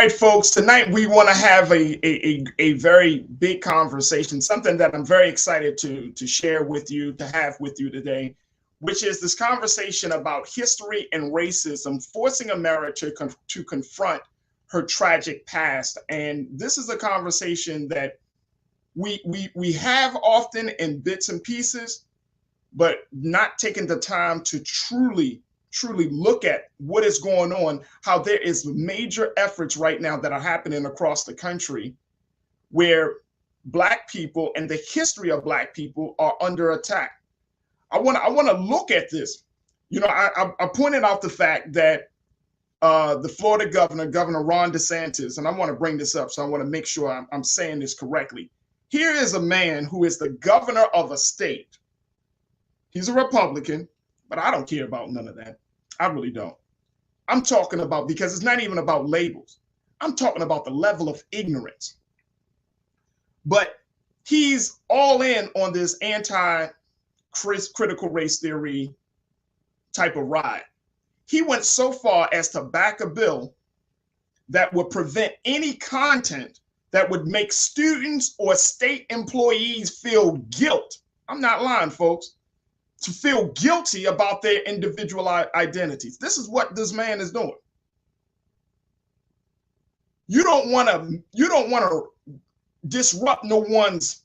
right, folks, tonight we want to have a very big conversation, something that I'm very excited to share with you, to have with you today, which is this conversation about history and racism forcing America to confront her tragic past. And this is a conversation that we have often in bits and pieces, but not taking the time to truly look at what is going on, how there is major efforts right now that are happening across the country where Black people and the history of Black people are under attack. I want to look at this. You know, I pointed out the fact that the Florida Governor Ron DeSantis, and I want to bring this up, so I want to make sure I'm saying this correctly. Here is a man who is the governor of a state. He's a Republican, but I don't care about none of that. I really don't. I'm talking about, because it's not even about labels. I'm talking about the level of ignorance. But he's all in on this anti-critical race theory type of ride. He went so far as to back a bill that would prevent any content that would make students or state employees feel guilt. I'm not lying, folks. To feel guilty about their individual identities. This is what this man is doing. You don't want to disrupt no one's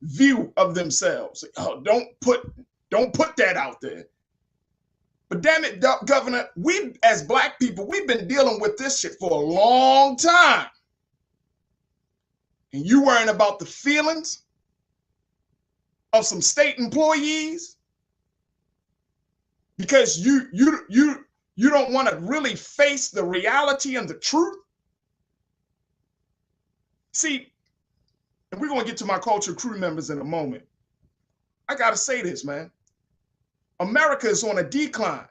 view of themselves. Oh, don't put that out there. But damn it, Governor, we as Black people, we've been dealing with this shit for a long time. And you worrying about the feelings of some state employees? Because you don't want to really face the reality and the truth. See, and we're going to get to my culture crew members in a moment. I got to say this, man. America is on a decline.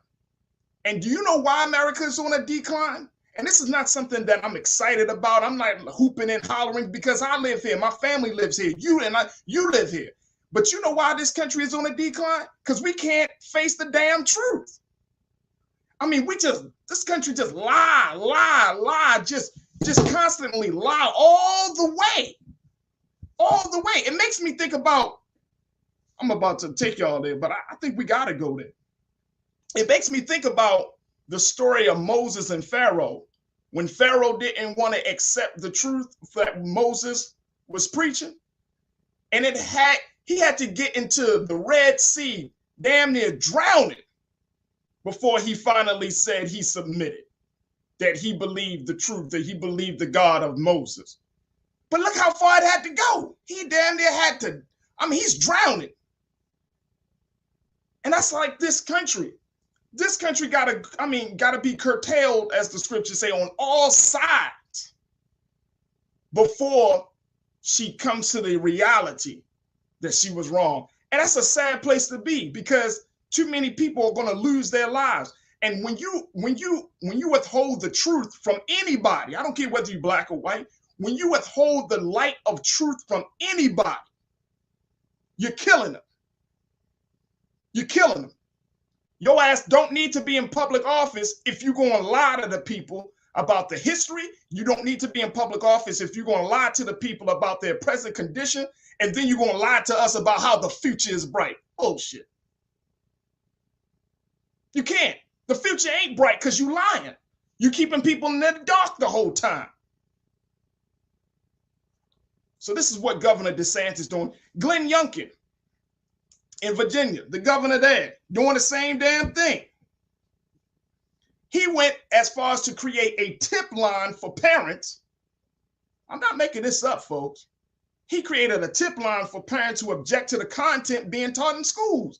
And do you know why America is on a decline? And this is not something that I'm excited about. I'm not hooping and hollering because I live here. My family lives here. You live here. But you know why this country is on a decline? Because we can't face the damn truth. I mean, this country just lie, just constantly lie all the way. It makes me think about, I'm about to take y'all there, but I think we got to go there. It makes me think about the story of Moses and Pharaoh. When Pharaoh didn't want to accept the truth that Moses was preaching, and he had to get into the Red Sea, damn near drowning, before he finally said he submitted, that he believed the truth, that he believed the God of Moses. But look how far it had to go. He damn near had to, he's drowning. And that's like this country. This country gotta be curtailed, as the scriptures say, on all sides before she comes to the reality that she was wrong. And that's a sad place to be, because too many people are going to lose their lives. And when you withhold the truth from anybody, I don't care whether you're Black or white, when you withhold the light of truth from anybody, you're killing them. You're killing them. Your ass don't need to be in public office if you're going to lie to the people about the history. You don't need to be in public office if you're going to lie to the people about their present condition. And then you're going to lie to us about how the future is bright. Bullshit. You can't. The future ain't bright because you lying. You keeping people in the dark the whole time. So this is what Governor DeSantis is doing. Glenn Youngkin in Virginia, the governor there, doing the same damn thing. He went as far as to create a tip line for parents. I'm not making this up, folks. He created a tip line for parents who object to the content being taught in schools.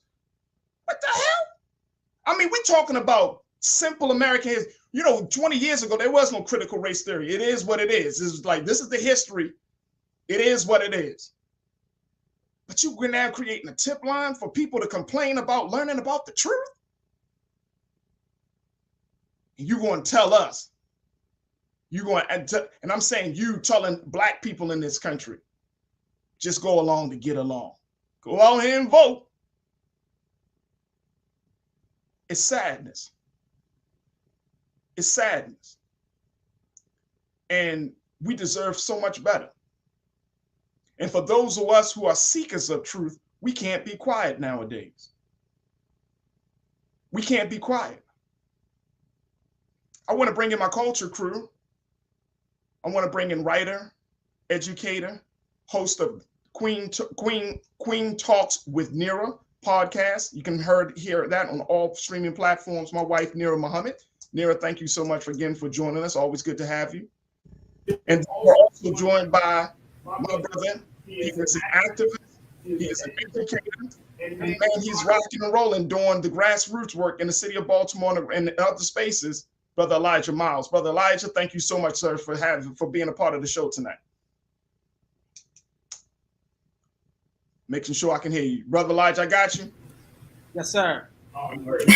What the hell? We're talking about simple American history. 20 years ago, there was no critical race theory. It is what it is. It's like, this is the history. It is what it is. But you're now creating a tip line for people to complain about learning about the truth? And you're going to tell us. And I'm saying you telling Black people in this country, just go along to get along. Go out here and vote. It's sadness. It's sadness. And we deserve so much better. And for those of us who are seekers of truth, we can't be quiet nowadays. We can't be quiet. I want to bring in my culture crew. I want to bring in writer, educator, host of Queen Talks with Nira podcast. You can hear that on all streaming platforms. My wife, Nira Muhammad. Nira, thank you so much again for joining us. Always good to have you. And we're also joined by my brother. He is an activist. He is an educator. And man, he's rocking and rolling doing the grassroots work in the city of Baltimore and other spaces. Brother Elijah Miles. Brother Elijah, thank you so much, sir, for being a part of the show tonight. Making sure I can hear you. Brother Elijah, I got you. Yes, sir. Oh, great.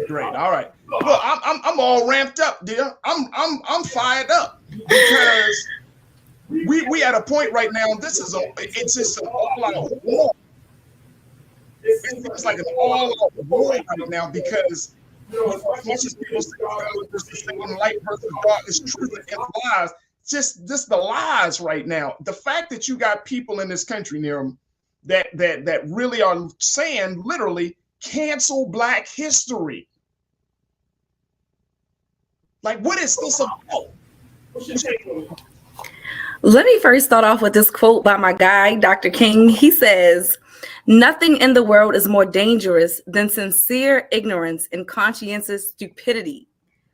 Great. All right. Look, I'm all ramped up, dear. I'm fired up because we at a point right now. It's just an all-out war. It's like an all-out war right now because as much as people say light versus darkness, truth and lies, just the lies right now. The fact that you got people in this country, Niram, that really are saying literally cancel Black history. Like, what is this about? Let me first start off with this quote by my guy, Dr. King. He says, "Nothing in the world is more dangerous than sincere ignorance and conscientious stupidity."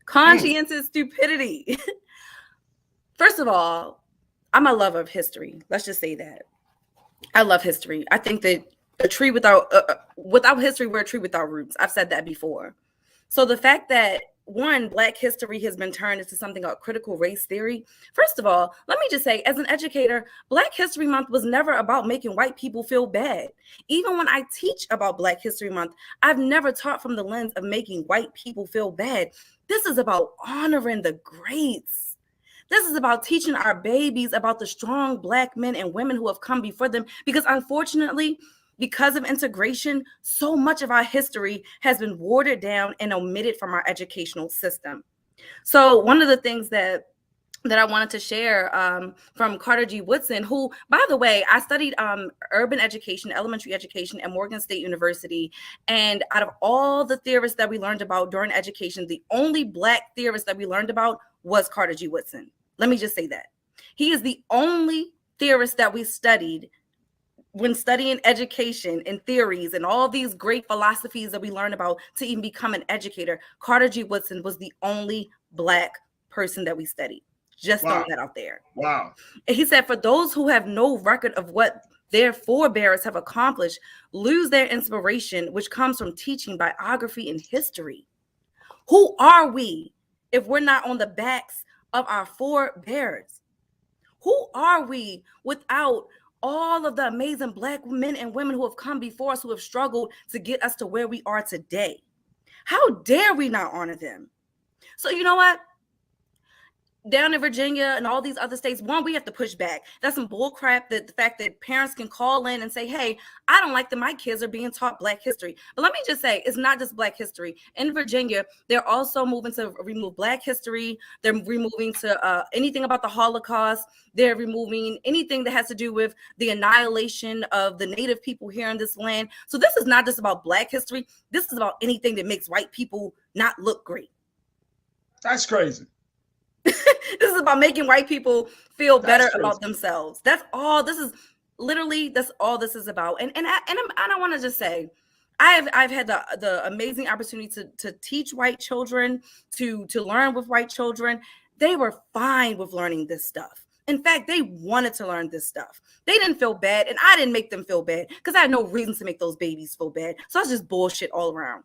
Conscientious stupidity. First of all, I'm a lover of history. Let's just say that. I love history. I think that a tree without history, we're a tree without roots. I've said that before. So the fact that Black history has been turned into something called critical race theory. First of all, let me just say, as an educator, Black History Month was never about making white people feel bad. Even when I teach about Black History Month, I've never taught from the lens of making white people feel bad. This is about honoring the greats. This is about teaching our babies about the strong Black men and women who have come before them, because unfortunately, because of integration, so much of our history has been watered down and omitted from our educational system. So one of the things that I wanted to share from Carter G. Woodson, who, by the way, I studied urban education, elementary education at Morgan State University. And out of all the theorists that we learned about during education, the only Black theorist that we learned about was Carter G. Woodson. Let me just say that. He is the only theorist that we studied when studying education and theories and all these great philosophies that we learn about to even become an educator. Carter G. Woodson was the only Black person that we studied. Just throwing that out there. Wow. And he said, for those who have no record of what their forebears have accomplished, lose their inspiration, which comes from teaching biography and history. Who are we if we're not on the backs of our forebears? Who are we without all of the amazing Black men and women who have come before us, who have struggled to get us to where we are today? How dare we not honor them? So you know what? Down in Virginia and all these other states, one, we have to push back. That's some bull crap, that the fact that parents can call in and say, hey, I don't like that my kids are being taught Black history. But let me just say, it's not just Black history. In Virginia, they're also moving to remove Black history. They're removing to anything about the Holocaust. They're removing anything that has to do with the annihilation of the Native people here in this land. So this is not just about Black history. This is about anything that makes white people not look great. That's crazy. This is about making white people feel better about themselves. That's all this is. Literally, that's all this is about. And I want to just say, I've had the amazing opportunity to teach white children, to learn with white children. They were fine with learning this stuff. In fact, they wanted to learn this stuff. They didn't feel bad, and I didn't make them feel bad because I had no reason to make those babies feel bad. So that's just bullshit all around.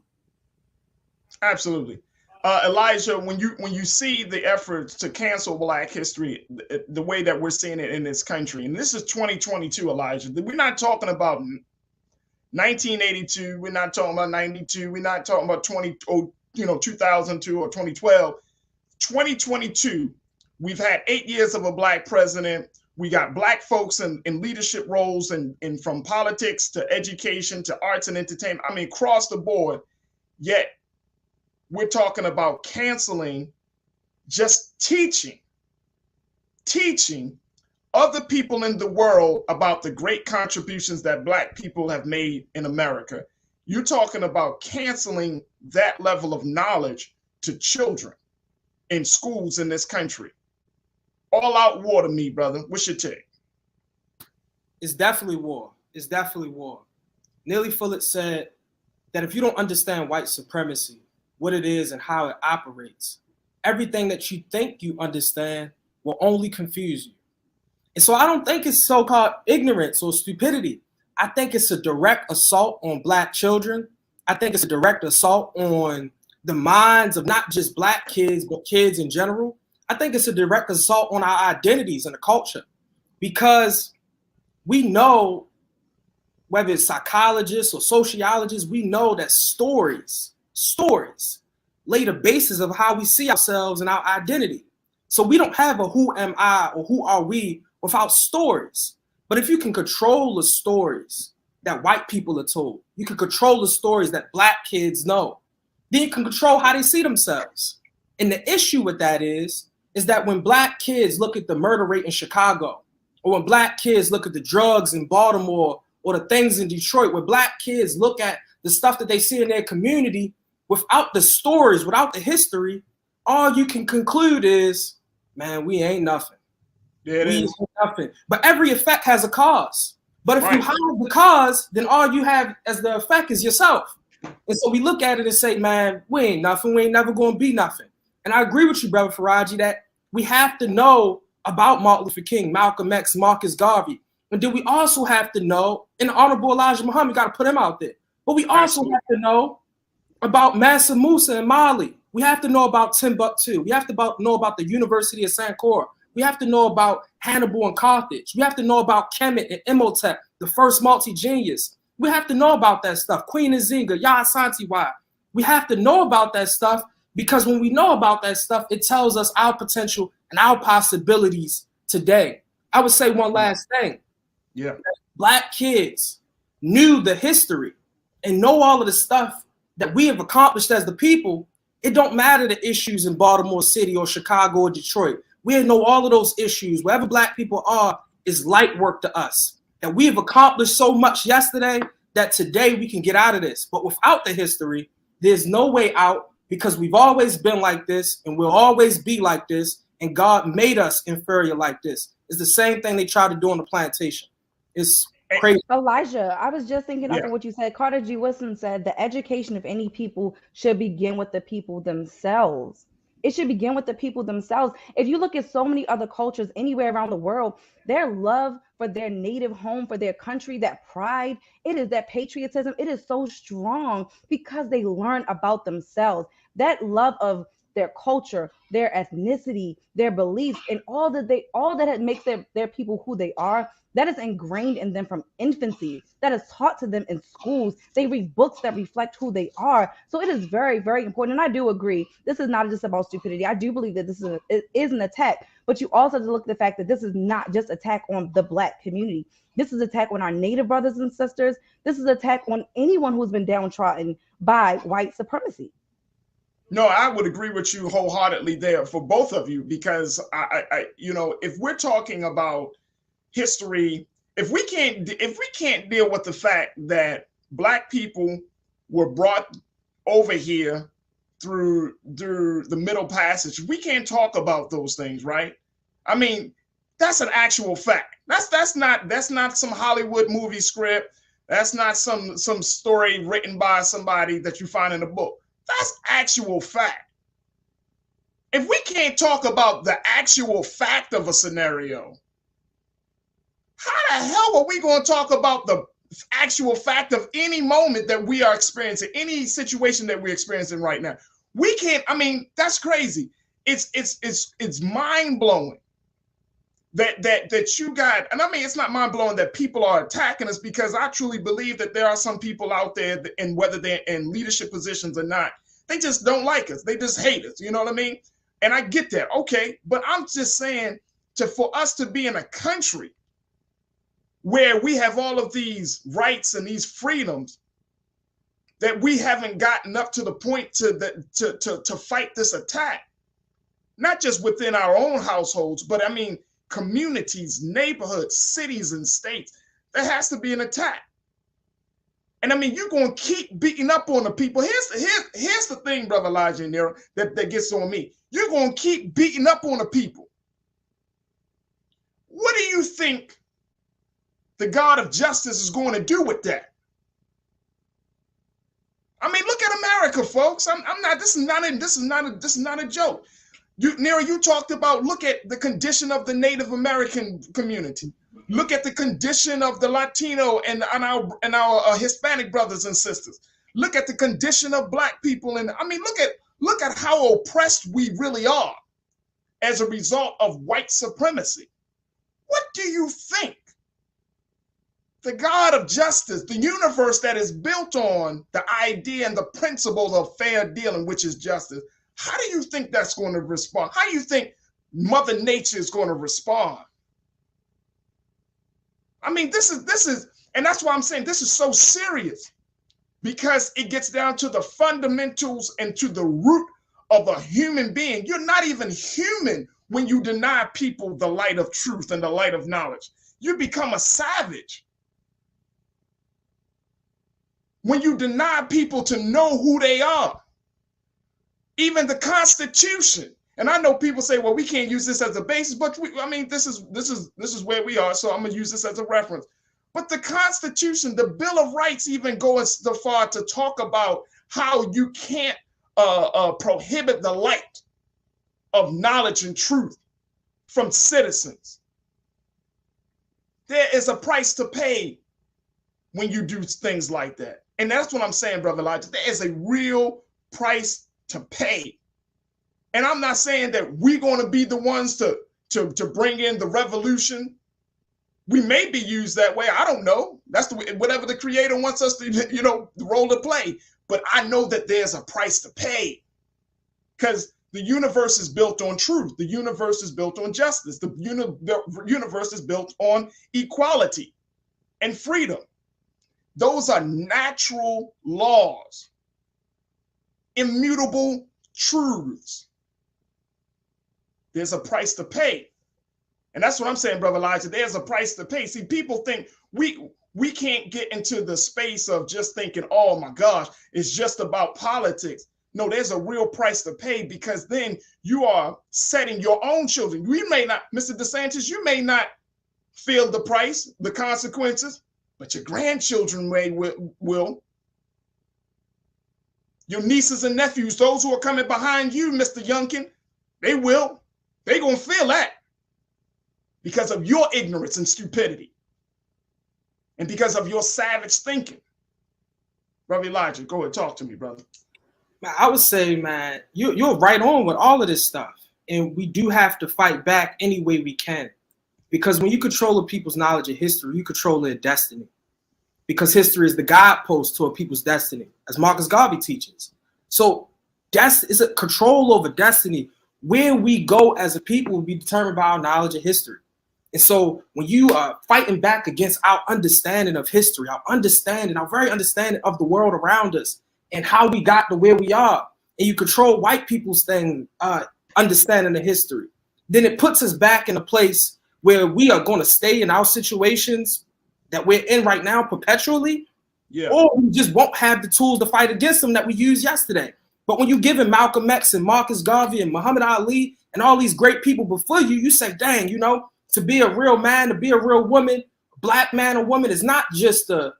Absolutely. Elijah, when you see the efforts to cancel Black history, the way that we're seeing it in this country, and this is 2022, Elijah, we're not talking about 1982, we're not talking about 92, we're not talking about 2002 or 2012. 2022, we've had 8 years of a Black president. We got Black folks in leadership roles and from politics to education to arts and entertainment. I mean, across the board. Yet we're talking about canceling just teaching teaching other people in the world about the great contributions that Black people have made in America. You're talking about canceling that level of knowledge to children in schools in this country. All out war to me, brother. What's your take? It's definitely war. It's definitely war. Neely Fullett said that if you don't understand white supremacy, what it is and how it operates, everything that you think you understand will only confuse you. And so I don't think it's so-called ignorance or stupidity. I think it's a direct assault on Black children. I think it's a direct assault on the minds of not just Black kids, but kids in general. I think it's a direct assault on our identities and the culture, because we know, whether it's psychologists or sociologists, we know that stories lay the basis of how we see ourselves and our identity. So we don't have a who am I or who are we without stories. But if you can control the stories that white people are told, you can control the stories that Black kids know, then you can control how they see themselves. And the issue with that is that when Black kids look at the murder rate in Chicago, or when Black kids look at the drugs in Baltimore or the things in Detroit, where Black kids look at the stuff that they see in their community, without the stories, without the history, all you can conclude is, man, we ain't nothing. Yeah, we ain't nothing. But every effect has a cause. But if you hide the cause, then all you have as the effect is yourself. And so we look at it and say, man, we ain't nothing. We ain't never going to be nothing. And I agree with you, brother Farajii, that we have to know about Martin Luther King, Malcolm X, Marcus Garvey. And then we also have to know, and the Honorable Elijah Muhammad, got to put him out there. But we also have to know about Mansa Musa in Mali. We have to know about Timbuktu. We have to know about the University of Sankora. We have to know about Hannibal and Carthage. We have to know about Kemet and Imhotep, the first multi-genius. We have to know about that stuff. Queen Nzinga, Yaa Asantewaa. We have to know about that stuff, because when we know about that stuff, it tells us our potential and our possibilities today. I would say one last thing. Yeah. Black kids knew the history and know all of the stuff that we have accomplished as the people. It don't matter the issues in Baltimore City or Chicago or Detroit. We know all of those issues. Wherever Black people are is light work to us. And we have accomplished so much yesterday that today we can get out of this. But without the history, there's no way out, because we've always been like this and we'll always be like this. And God made us inferior like this. It's the same thing they tried to do on the plantation. It's crazy. Elijah, I was just thinking of what you said. Carter G. Woodson said the education of any people should begin with the people themselves. It should begin with the people themselves. If you look at so many other cultures anywhere around the world, their love for their native home, for their country, that pride, it is that patriotism, it is so strong because they learn about themselves. That love of their culture, their ethnicity, their beliefs, and all that makes their people who they are, that is ingrained in them from infancy. That is taught to them in schools. They read books that reflect who they are. So it is very, very important. And I do agree, this is not just about stupidity. I do believe that it is an attack, but you also have to look at the fact that this is not just attack on the Black community. This is attack on our Native brothers and sisters. This is attack on anyone who's been downtrodden by white supremacy. No, I would agree with you wholeheartedly there for both of you, because I if we're talking about history, if we can't deal with the fact that Black people were brought over here through the Middle Passage, we can't talk about those things, right? I mean, that's an actual fact. That's not some Hollywood movie script. That's not some story written by somebody that you find in a book. That's actual fact. If we can't talk about the actual fact of a scenario, how the hell are we going to talk about the actual fact of any moment that we are experiencing, any situation that we're experiencing right now? We can't. I mean, that's crazy. It's mind blowing that you got. And I mean, it's not mind blowing that people are attacking us, because I truly believe that there are some people out there, and whether they're in leadership positions or not, they just don't like us. They just hate us. You know what I mean? And I get that. Okay, but I'm just saying, for us to be in a country where we have all of these rights and these freedoms, that we haven't gotten up to the point to fight this attack, not just within our own households, but I mean, communities, neighborhoods, cities, and states, there has to be an attack. And I mean, you're going to keep beating up on the people. Here's the thing, Brother Elijah and Nero, that gets on me. You're going to keep beating up on the people. What do you think the God of justice is going to do with that? I mean, look at America, folks. This is not a joke. Nero, you talked about, look at the condition of the Native American community. Look at the condition of the Latino and our Hispanic brothers and sisters. Look at the condition of Black people. And I mean, look at how oppressed we really are as a result of white supremacy. What do you think the God of justice, the universe that is built on the idea and the principle of fair dealing, which is justice, how do you think that's going to respond? How do you think Mother Nature is going to respond? I mean, this is, and that's why I'm saying this is so serious, because it gets down to the fundamentals and to the root of a human being. You're not even human when you deny people the light of truth and the light of knowledge. You become a savage. When you deny people to know who they are, even the Constitution. And I know people say, well, we can't use this as a basis, but this is where we are, so I'm gonna use this as a reference. But the Constitution, the Bill of Rights even go as far to talk about how you can't prohibit the light of knowledge and truth from citizens. There is a price to pay when you do things like that. And that's what I'm saying, Brother Elijah. There is a real price to pay. And I'm not saying that we're going to be the ones to bring in the revolution. We may be used that way. I don't know. That's whatever the Creator wants us to, the role to play. But I know that there's a price to pay, because the universe is built on truth. The universe is built on justice. The universe is built on equality and freedom. Those are natural laws, immutable truths. There's a price to pay. And that's what I'm saying, Brother Elijah. There's a price to pay. See, people think we can't get into the space of just thinking, oh my gosh, it's just about politics. No, there's a real price to pay, because then you are setting your own children. We may not, Mr. DeSantis, you may not feel the price, the consequences, but your grandchildren will. Your nieces and nephews, those who are coming behind you, Mr. Youngkin, they will. They're going to feel that because of your ignorance and stupidity and because of your savage thinking. Brother Elijah, go ahead, talk to me, brother. I would say, man, you're right on with all of this stuff. And we do have to fight back any way we can. Because when you control a people's knowledge of history, you control their destiny. Because history is the guidepost to a people's destiny, as Marcus Garvey teaches. So it's a control over destiny. Where we go as a people will be determined by our knowledge of history. And so when you are fighting back against our understanding of history, our very understanding of the world around us and how we got to where we are, and you control white people's understanding of history, then it puts us back in a place where we are going to stay in our situations that we're in right now perpetually, or we just won't have the tools to fight against them that we used yesterday. But when you give him Malcolm X and Marcus Garvey and Muhammad Ali and all these great people before you, you say, dang, to be a real man, to be a real woman, Black man or woman is not just to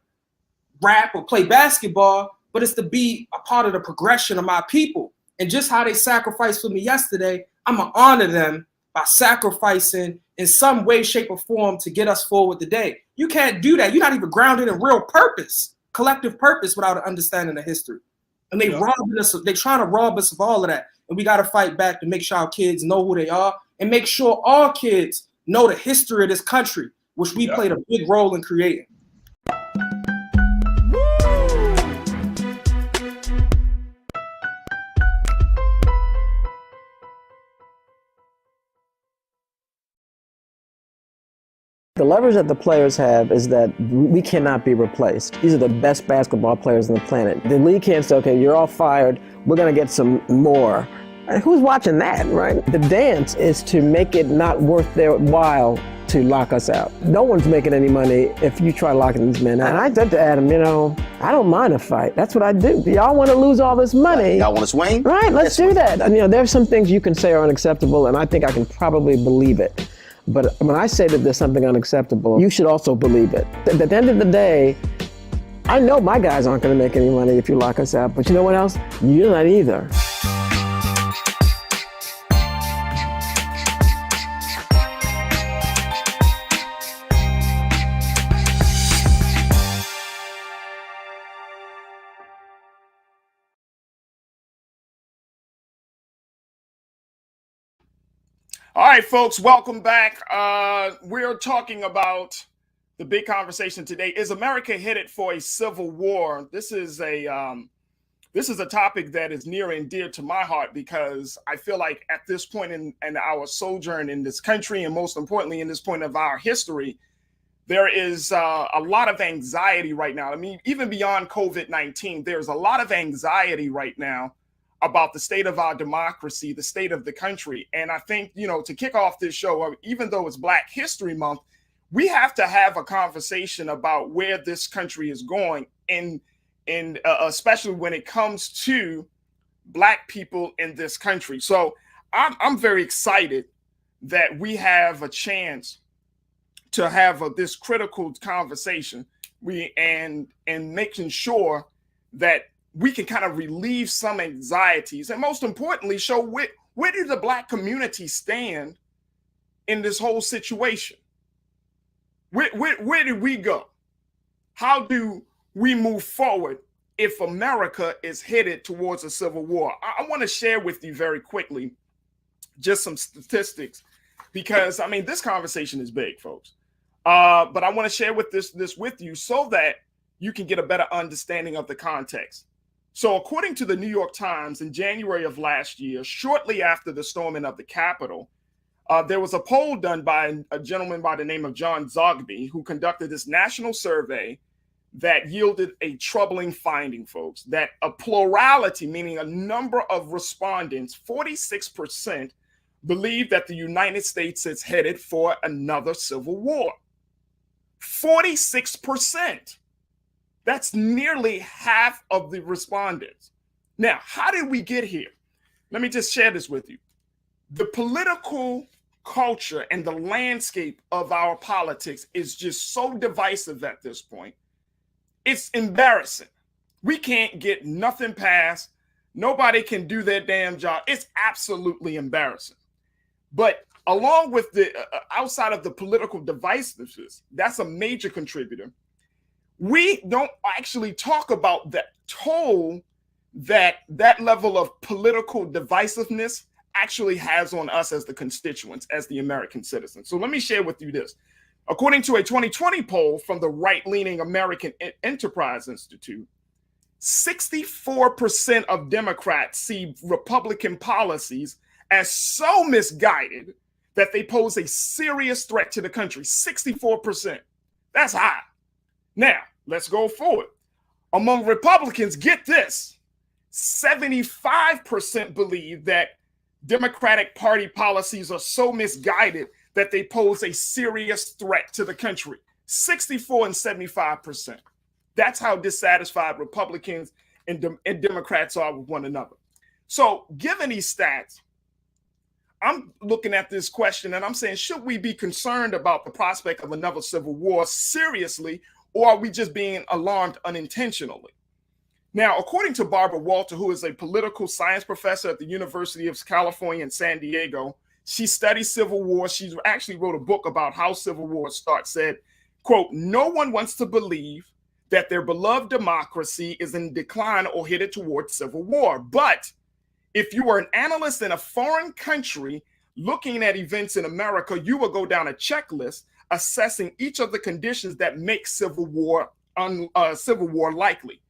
rap or play basketball, but it's to be a part of the progression of my people. And just how they sacrificed for me yesterday, I'm going to honor them by sacrificing in some way, shape, or form to get us forward today. You can't do that. You're not even grounded in real purpose, collective purpose, without an understanding of history. And they're trying to rob us of all of that. And we got to fight back to make sure our kids know who they are and make sure all kids know the history of this country, which we played a big role in creating. The leverage that the players have is that we cannot be replaced. These are the best basketball players on the planet. The league can't say, okay, you're all fired, we're going to get some more. Who's watching that, right? The dance is to make it not worth their while to lock us out. No one's making any money if you try locking these men out. And I said to Adam, I don't mind a fight. That's what I do. Y'all want to lose all this money? Y'all want to swing? Right, let's do that. And, there's some things you can say are unacceptable, and I think I can probably believe it. But when I say that there's something unacceptable, you should also believe it. At the end of the day, I know my guys aren't going to make any money if you lock us out, but you know what else? You're not either. All right, folks, welcome back. We're talking about the big conversation today. Is America headed for a civil war? This is a topic that is near and dear to my heart because I feel like at this point in our sojourn in this country, and most importantly, in this point of our history, there is a lot of anxiety right now. I mean, even beyond COVID-19, there's a lot of anxiety right now about the state of our democracy, the state of the country. And I think, to kick off this show, even though it's Black History Month, we have to have a conversation about where this country is going, and especially when it comes to Black people in this country. So I'm very excited that we have a chance to have this critical conversation and making sure that we can kind of relieve some anxieties, and most importantly, show where do the Black community stand in this whole situation? Where do we go? How do we move forward if America is headed towards a civil war? I want to share with you very quickly just some statistics because, this conversation is big, folks. But I want to share this with you so that you can get a better understanding of the context. So according to the New York Times, in January of last year, shortly after the storming of the Capitol, there was a poll done by a gentleman by the name of John Zogby, who conducted this national survey that yielded a troubling finding, folks, that a plurality, meaning a number of respondents, 46%, believe that the United States is headed for another civil war. 46%. That's nearly half of the respondents. Now, how did we get here? Let me just share this with you. The political culture and the landscape of our politics is just so divisive at this point. It's embarrassing. We can't get nothing passed. Nobody can do their damn job. It's absolutely embarrassing. But along with the outside of the political divisiveness, that's a major contributor. We don't actually talk about that toll that level of political divisiveness actually has on us as the constituents, as the American citizens. So let me share with you this. According to a 2020 poll from the right-leaning American Enterprise Institute, 64% of Democrats see Republican policies as so misguided that they pose a serious threat to the country. 64%. That's high. Now, let's go forward. Among Republicans, get this, 75% believe that Democratic Party policies are so misguided that they pose a serious threat to the country. 64 and 75%. That's how dissatisfied Republicans and Democrats are with one another. So given these stats, I'm looking at this question and I'm saying, should we be concerned about the prospect of another civil war seriously, or are we just being alarmed unintentionally? Now, according to Barbara Walter, who is a political science professor at the University of California in San Diego, she studies civil war. She actually wrote a book about how civil wars start, said, quote, "No one wants to believe that their beloved democracy is in decline or headed towards civil war. But if you are an analyst in a foreign country looking at events in America, you will go down a checklist assessing each of the conditions that make civil war likely."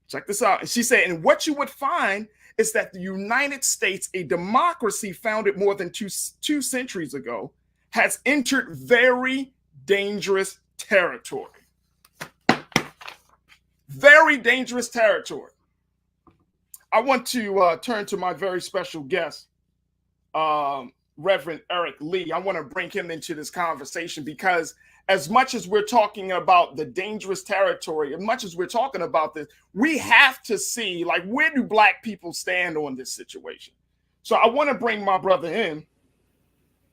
Check this out. And she said, and what you would find is that the United States, a democracy founded more than two centuries ago, has entered very dangerous territory. Very dangerous territory. I want to turn to my very special guest, Reverend Eric Lee. I want to bring him into this conversation because as much as we're talking about the dangerous territory, as much as we're talking about this, we have to see, like, where do Black people stand on this situation? So I want to bring my brother in.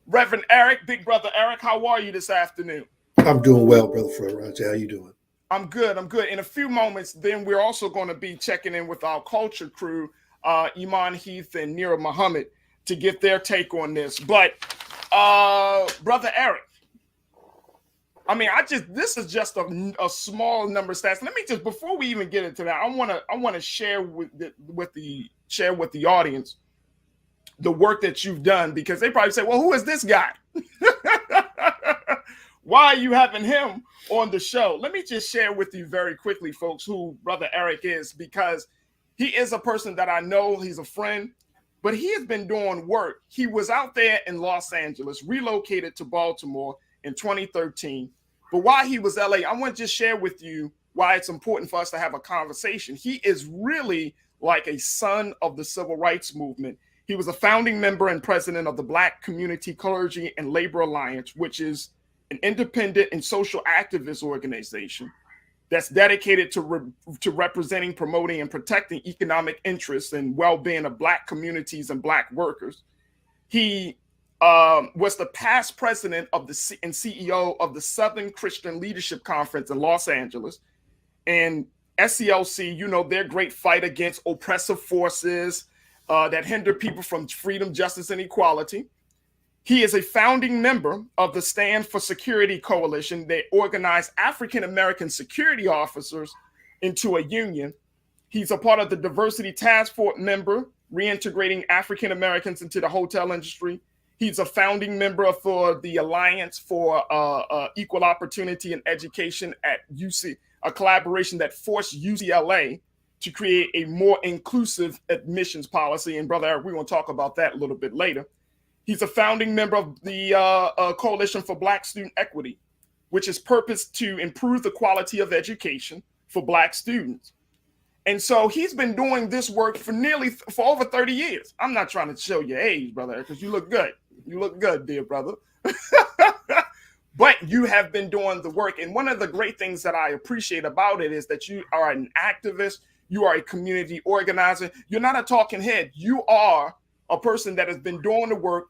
Reverend Eric, big brother Eric, how are you this afternoon? I'm doing well, brother Farajii. How you doing? I'm good. I'm good. In a few moments, then we're also going to be checking in with our culture crew, Iman Heath and Nira Muhammad, to get their take on this. But brother Eric, I mean, this is just a small number of stats. Let me just, before we even get into that, I want to share with the audience the work that you've done, because they probably say, well, who is this guy? Why are you having him on the show? Let me just share with you very quickly, folks, who Brother Eric is, because he is a person that I know. He's a friend, but he has been doing work. He was out there in Los Angeles, relocated to Baltimore in 2013. But while he was LA, I want to just share with you why it's important for us to have a conversation. He is really like a son of the civil rights movement. He was a founding member and president of the Black Community Clergy and Labor Alliance, which is an independent and social activist organization that's dedicated to representing, promoting, and protecting economic interests and well-being of Black communities and Black workers. He was the past president of and CEO of the Southern Christian Leadership Conference in Los Angeles. And SCLC, you know, their great fight against oppressive forces that hinder people from freedom, justice, and equality. He is a founding member of the Stand for Security Coalition that organized African-American security officers into a union. He's a part of the Diversity Task Force member, reintegrating African-Americans into the hotel industry. He's a founding member for the Alliance for Equal Opportunity in Education at UC, a collaboration that forced UCLA to create a more inclusive admissions policy. And Brother Eric, we're going to talk about that a little bit later. He's a founding member of the Coalition for Black Student Equity, which is purposed to improve the quality of education for Black students. And so he's been doing this work for over 30 years. I'm not trying to show your age, brother, because you look good. You look good, dear brother. But you have been doing the work. And one of the great things that I appreciate about it is that you are an activist. You are a community organizer. You're not a talking head. You are a person that has been doing the work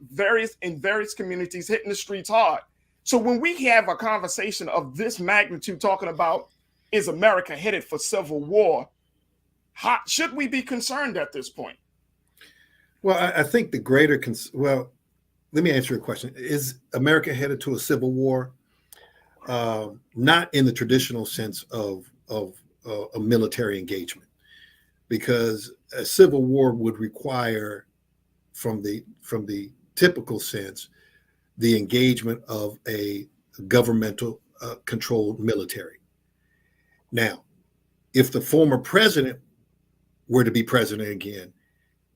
in various communities, hitting the streets hard. So when we have a conversation of this magnitude talking about, is America headed for civil war? Should we be concerned at this point? Well, I think the greater well, let me answer your question. Is America headed to a civil war? Not in the traditional sense of a military engagement, because a civil war would require, from the typical sense, the engagement of a governmental controlled military. Now, if the former president were to be president again,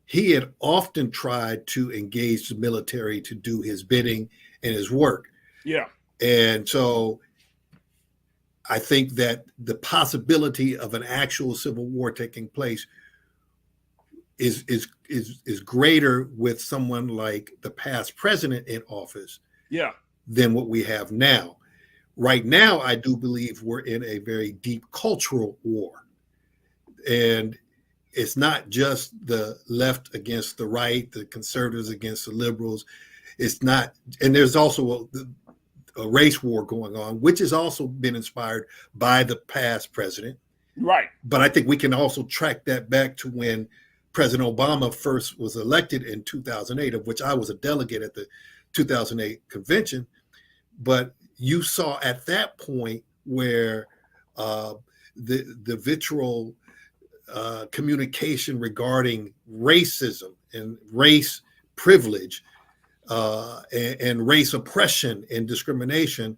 he had often tried to engage the military to do his bidding and his work. Yeah. And so I think that the possibility of an actual civil war taking place is greater with someone like the past president in office, yeah, than what we have now. Right now, I do believe we're in a very deep cultural war. And it's not just the left against the right, the conservatives against the liberals. It's not, and there's also a race war going on, which has also been inspired by the past president. Right. But I think we can also track that back to when President Obama first was elected in 2008, of which I was a delegate at the 2008 convention. But you saw at that point where the vitriol communication regarding racism and race privilege and race oppression and discrimination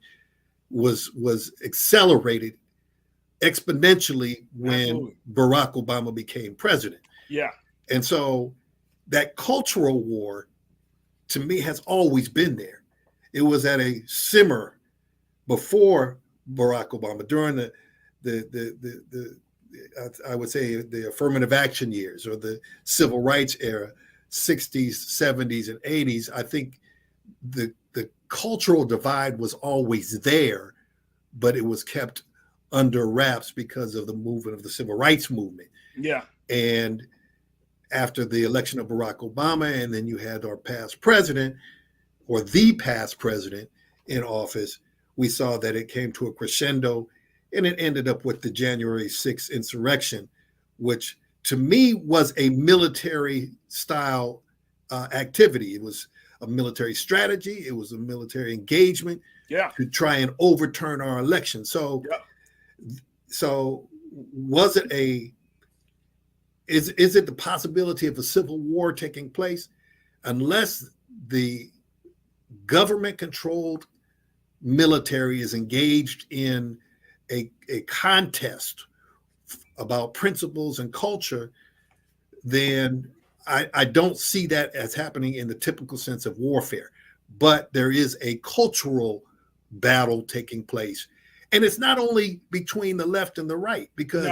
was accelerated exponentially when Absolutely. Barack Obama became president. Yeah. And so that cultural war, to me, has always been there. It was at a simmer before Barack Obama, during the I would say the affirmative action years or the civil rights era, 60s, 70s, and 80s, I think the cultural divide was always there, but it was kept under wraps because of the movement of the civil rights movement. Yeah. And after the election of Barack Obama, and then you had our past president or the past president in office, we saw that it came to a crescendo, and it ended up with the January 6th insurrection, which to me was a military style activity. It was a military strategy. It was a military engagement to try and overturn our election. So, so was it is it the possibility of a civil war taking place? Unless the government controlled military is engaged in a contest about principles and culture, then I don't see that as happening in the typical sense of warfare. But there is a cultural battle taking place, and it's not only between the left and the right, because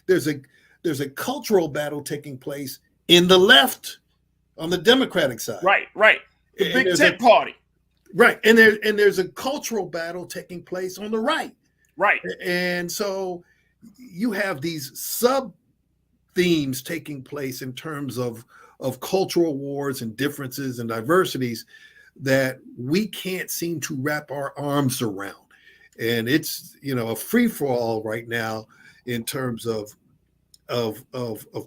there's a cultural battle taking place in the left on the Democratic side. Right. The Big Tent Party. Right, and there's a cultural battle taking place on the right. Right. And so you have these sub themes taking place in terms of cultural wars and differences and diversities that we can't seem to wrap our arms around. And it's, a free for all right now in terms of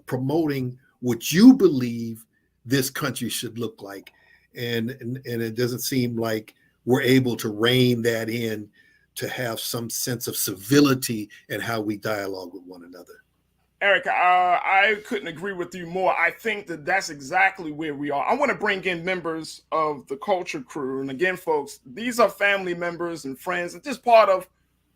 promoting what you believe this country should look like. And it doesn't seem like we're able to rein that in to have some sense of civility in how we dialogue with one another. Eric, I couldn't agree with you more. I think that that's exactly where we are. I want to bring in members of the culture crew. And again, folks, these are family members and friends and just part of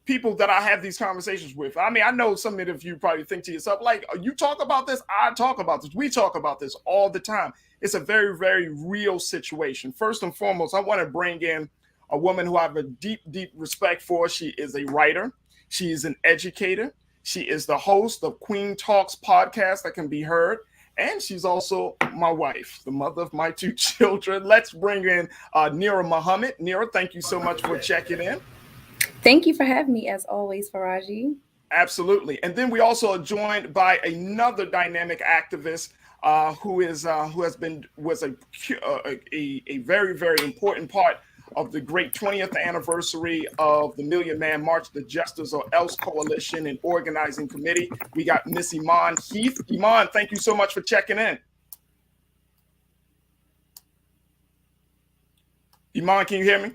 people that I have these conversations with. I mean, I know some of you probably think to yourself, like, you talk about this, I talk about this, we talk about this all the time. It's a very, very real situation. First and foremost, I want to bring in a woman who I have a deep, deep respect for. She is a writer. She is an educator. She is the host of Queen Talks podcast that can be heard. And she's also my wife, the mother of my 2 children. Let's bring in Nira Muhammad. Nira, thank you so much for checking in. Thank you for having me, as always, Farajii. Absolutely. And then we also are joined by another dynamic activist who was a very, very important part of the great 20th anniversary of the Million Man March, the Justice or Else Coalition and Organizing Committee. We got Miss Iman Heath. Iman, thank you so much for checking in. Iman, can you hear me?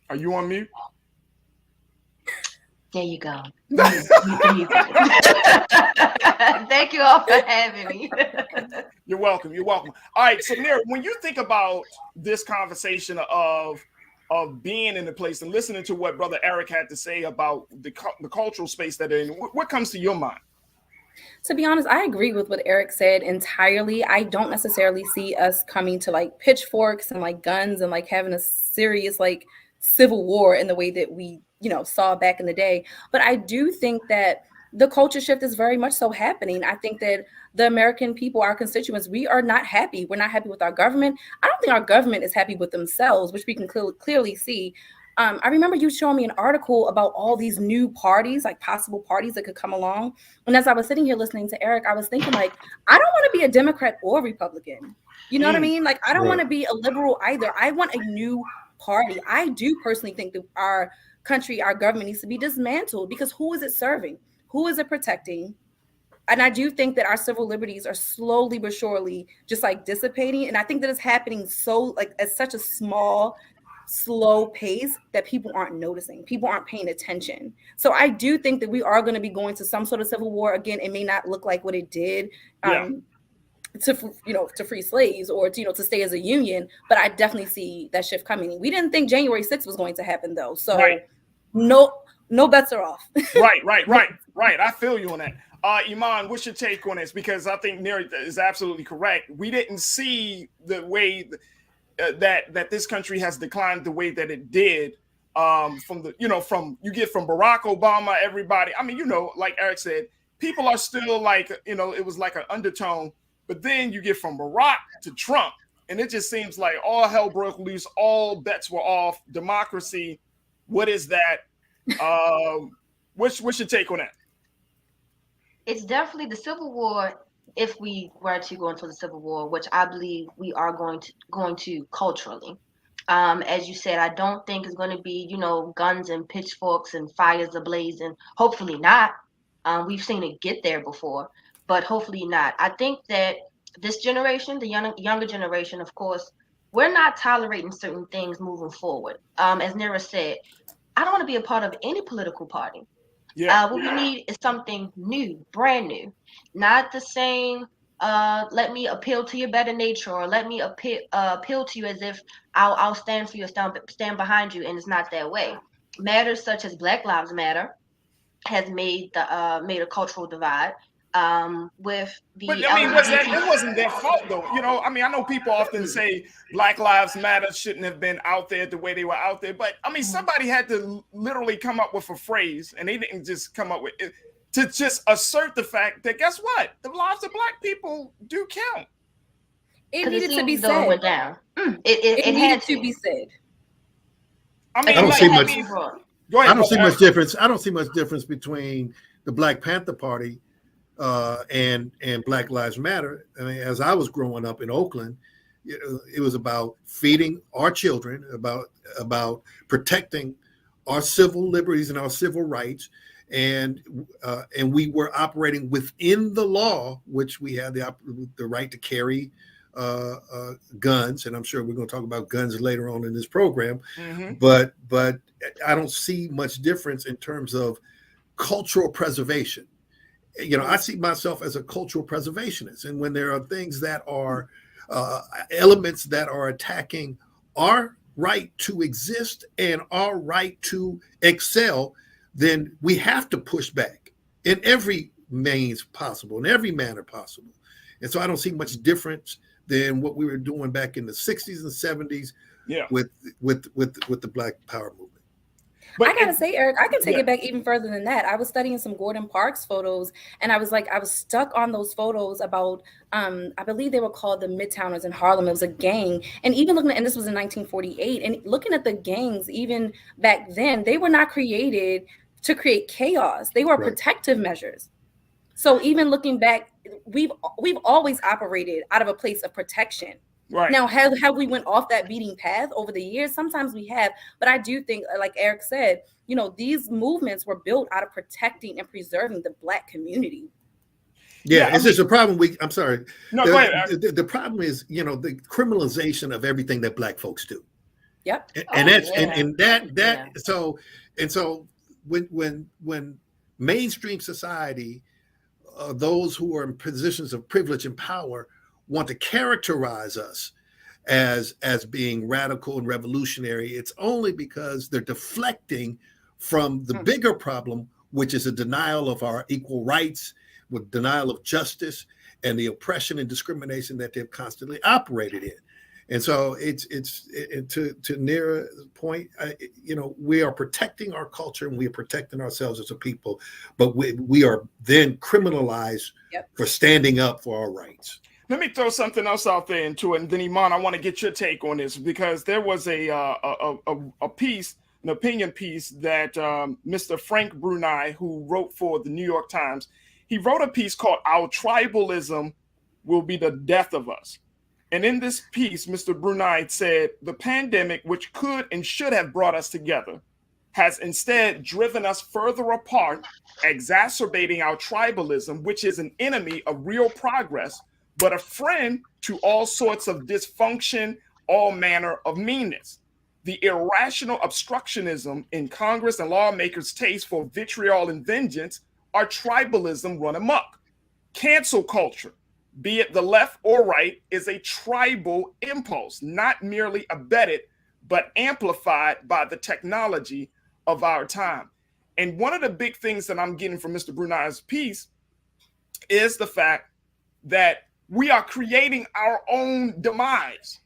Are you on mute? There you go. Thank you all for having me. You're welcome. You're welcome. All right. So, Nira, when you think about this conversation of being in the place and listening to what Brother Eric had to say about the cultural space that they're in, what comes to your mind? To be honest, I agree with what Eric said entirely. I don't necessarily see us coming to like pitchforks and like guns and like having a serious like civil war in the way that we, saw back in the day. But I do think that the culture shift is very much so happening. I think that the American people, our constituents, we are not happy. We're not happy with our government. I don't think our government is happy with themselves, which we can clearly see. I remember you showing me an article about all these new parties, like possible parties that could come along. And as I was sitting here listening to Eric, I was thinking like, I don't want to be a Democrat or Republican. You know what I mean? Like, I don't want to be a liberal either. I want a new party. I do personally think that our country, our government needs to be dismantled, because who is it serving? Who is it protecting? And I do think that our civil liberties are slowly but surely just like dissipating. And I think that it's happening so like at such a small, slow pace that people aren't noticing. People aren't paying attention. So I do think that we are going to be going to some sort of civil war. Again, it may not look like what it did to free slaves or to stay as a union, but I definitely see that shift coming. We didn't think January 6th was going to happen though. So no bets are off. Right. I feel you on that. Iman, what's your take on this? Because I think Nira is absolutely correct. We didn't see the way that this country has declined the way that it did from the, from you get from Barack Obama, everybody. I mean, like Eric said, people are still like, it was like an undertone, but then you get from Barack to Trump, and it just seems like all hell broke loose, all bets were off. Democracy, what is that? What's your take on that? It's definitely the Civil War. If we were to go into the Civil War, which I believe we are going to culturally, as you said, I don't think it's going to be, guns and pitchforks and fires ablazing. Hopefully not. We've seen it get there before, but hopefully not. I think that this generation, the younger generation, of course, we're not tolerating certain things moving forward. As Nira said, I don't want to be a part of any political party. What we need is something new, brand new, not the same. Let me appeal to your better nature, or let me appeal to you as if I'll stand for you, stand behind you, and it's not that way. Matters such as Black Lives Matter has made a cultural divide. With the But I mean, it wasn't their fault though. I mean, I know people often say Black Lives Matter shouldn't have been out there the way they were out there, but I mean, somebody had to literally come up with a phrase, and they didn't just come up with it to just assert the fact that, guess what, the lives of Black people do count. It needed to be said. said. Went down. It needed to be said. I mean, I don't see much. Go ahead. I don't see much difference. I don't see much difference between the Black Panther Party and Black Lives Matter. I mean, as I was growing up in Oakland, it was about feeding our children, about protecting our civil liberties and our civil rights, and we were operating within the law, which we had the right to carry guns, and I'm sure we're going to talk about guns later on in this program. Mm-hmm. But I don't see much difference in terms of cultural preservation. I see myself as a cultural preservationist, and when there are things that are elements that are attacking our right to exist and our right to excel, then we have to push back in every means possible, in every manner possible. And so I don't see much difference than what we were doing back in the 60s and 70s with the Black Power movement. But I gotta say, Eric, I can take it back even further than that. I was studying some Gordon Parks photos, and I was stuck on those photos about, I believe they were called the Midtowners in Harlem. It was a gang. And even looking at, and this was in 1948, and looking at the gangs, even back then, they were not created to create chaos. They were protective measures. So even looking back, we've always operated out of a place of protection. Right. Now, have we went off that beating path over the years? Sometimes we have, but I do think, like Eric said, these movements were built out of protecting and preserving the Black community. Yeah, it's just a problem. I'm sorry. No, go ahead. The problem is, the criminalization of everything that Black folks do. Yep. So when mainstream society, those who are in positions of privilege and power, want to characterize us as being radical and revolutionary, it's only because they're deflecting from the bigger problem, which is a denial of our equal rights, with denial of justice, and the oppression and discrimination that they've constantly operated in. And so it's to Nira's point, we are protecting our culture and we are protecting ourselves as a people, but we are then criminalized for standing up for our rights. Let me throw something else out there into it, and then Iman, I want to get your take on this, because there was a piece, an opinion piece that Mr. Frank Brunei, who wrote for the New York Times, he wrote a piece called "Our Tribalism Will Be the Death of Us." And in this piece, Mr. Brunei said, the pandemic, which could and should have brought us together, has instead driven us further apart, exacerbating our tribalism, which is an enemy of real progress, but a friend to all sorts of dysfunction, all manner of meanness. The irrational obstructionism in Congress and lawmakers' taste for vitriol and vengeance are tribalism run amok. Cancel culture, be it the left or right, is a tribal impulse, not merely abetted, but amplified by the technology of our time. And one of the big things that I'm getting from Mr. Brunei's piece is the fact that we are creating our own demise.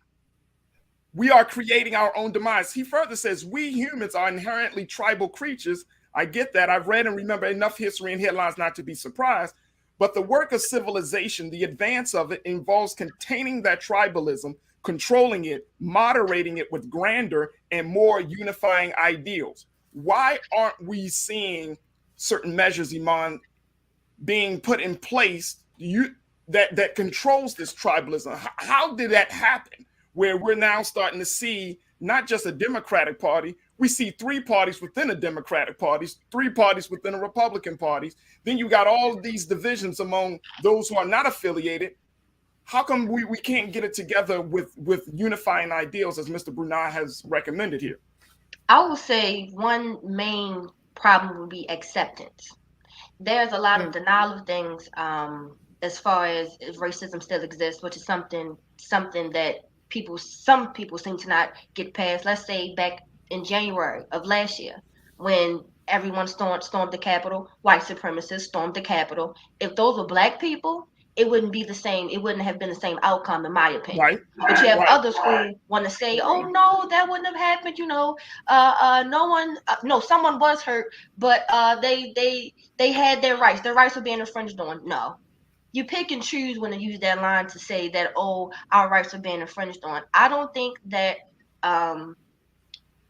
we are creating our own demise. He further says, we humans are inherently tribal creatures. I get that. I've read and remember enough history and headlines not to be surprised. But the work of civilization, the advance of it, involves containing that tribalism, controlling it, moderating it with grander and more unifying ideals. Why aren't we seeing certain measures, Iman, being put in place that controls this tribalism? How did that happen? Where we're now starting to see not just a Democratic Party, we see 3 parties within a Democratic Party, 3 parties within a Republican Party. Then you got all of these divisions among those who are not affiliated. How come we can't get it together with unifying ideals as Mr. Brunei has recommended here? I will say one main problem would be acceptance. There's a lot of denial of things as far as if racism still exists, which is something that some people seem to not get past. Let's say back in January of last year, when everyone stormed the Capitol, white supremacists stormed the Capitol. If those were Black people, it wouldn't be the same. It wouldn't have been the same outcome, in my opinion. Right. But you have others who want to say, "Oh no, that wouldn't have happened." Someone was hurt, but they had their rights. Their rights were being infringed on. No, you pick and choose when to use that line to say that, "Oh, our rights are being infringed on." I don't think that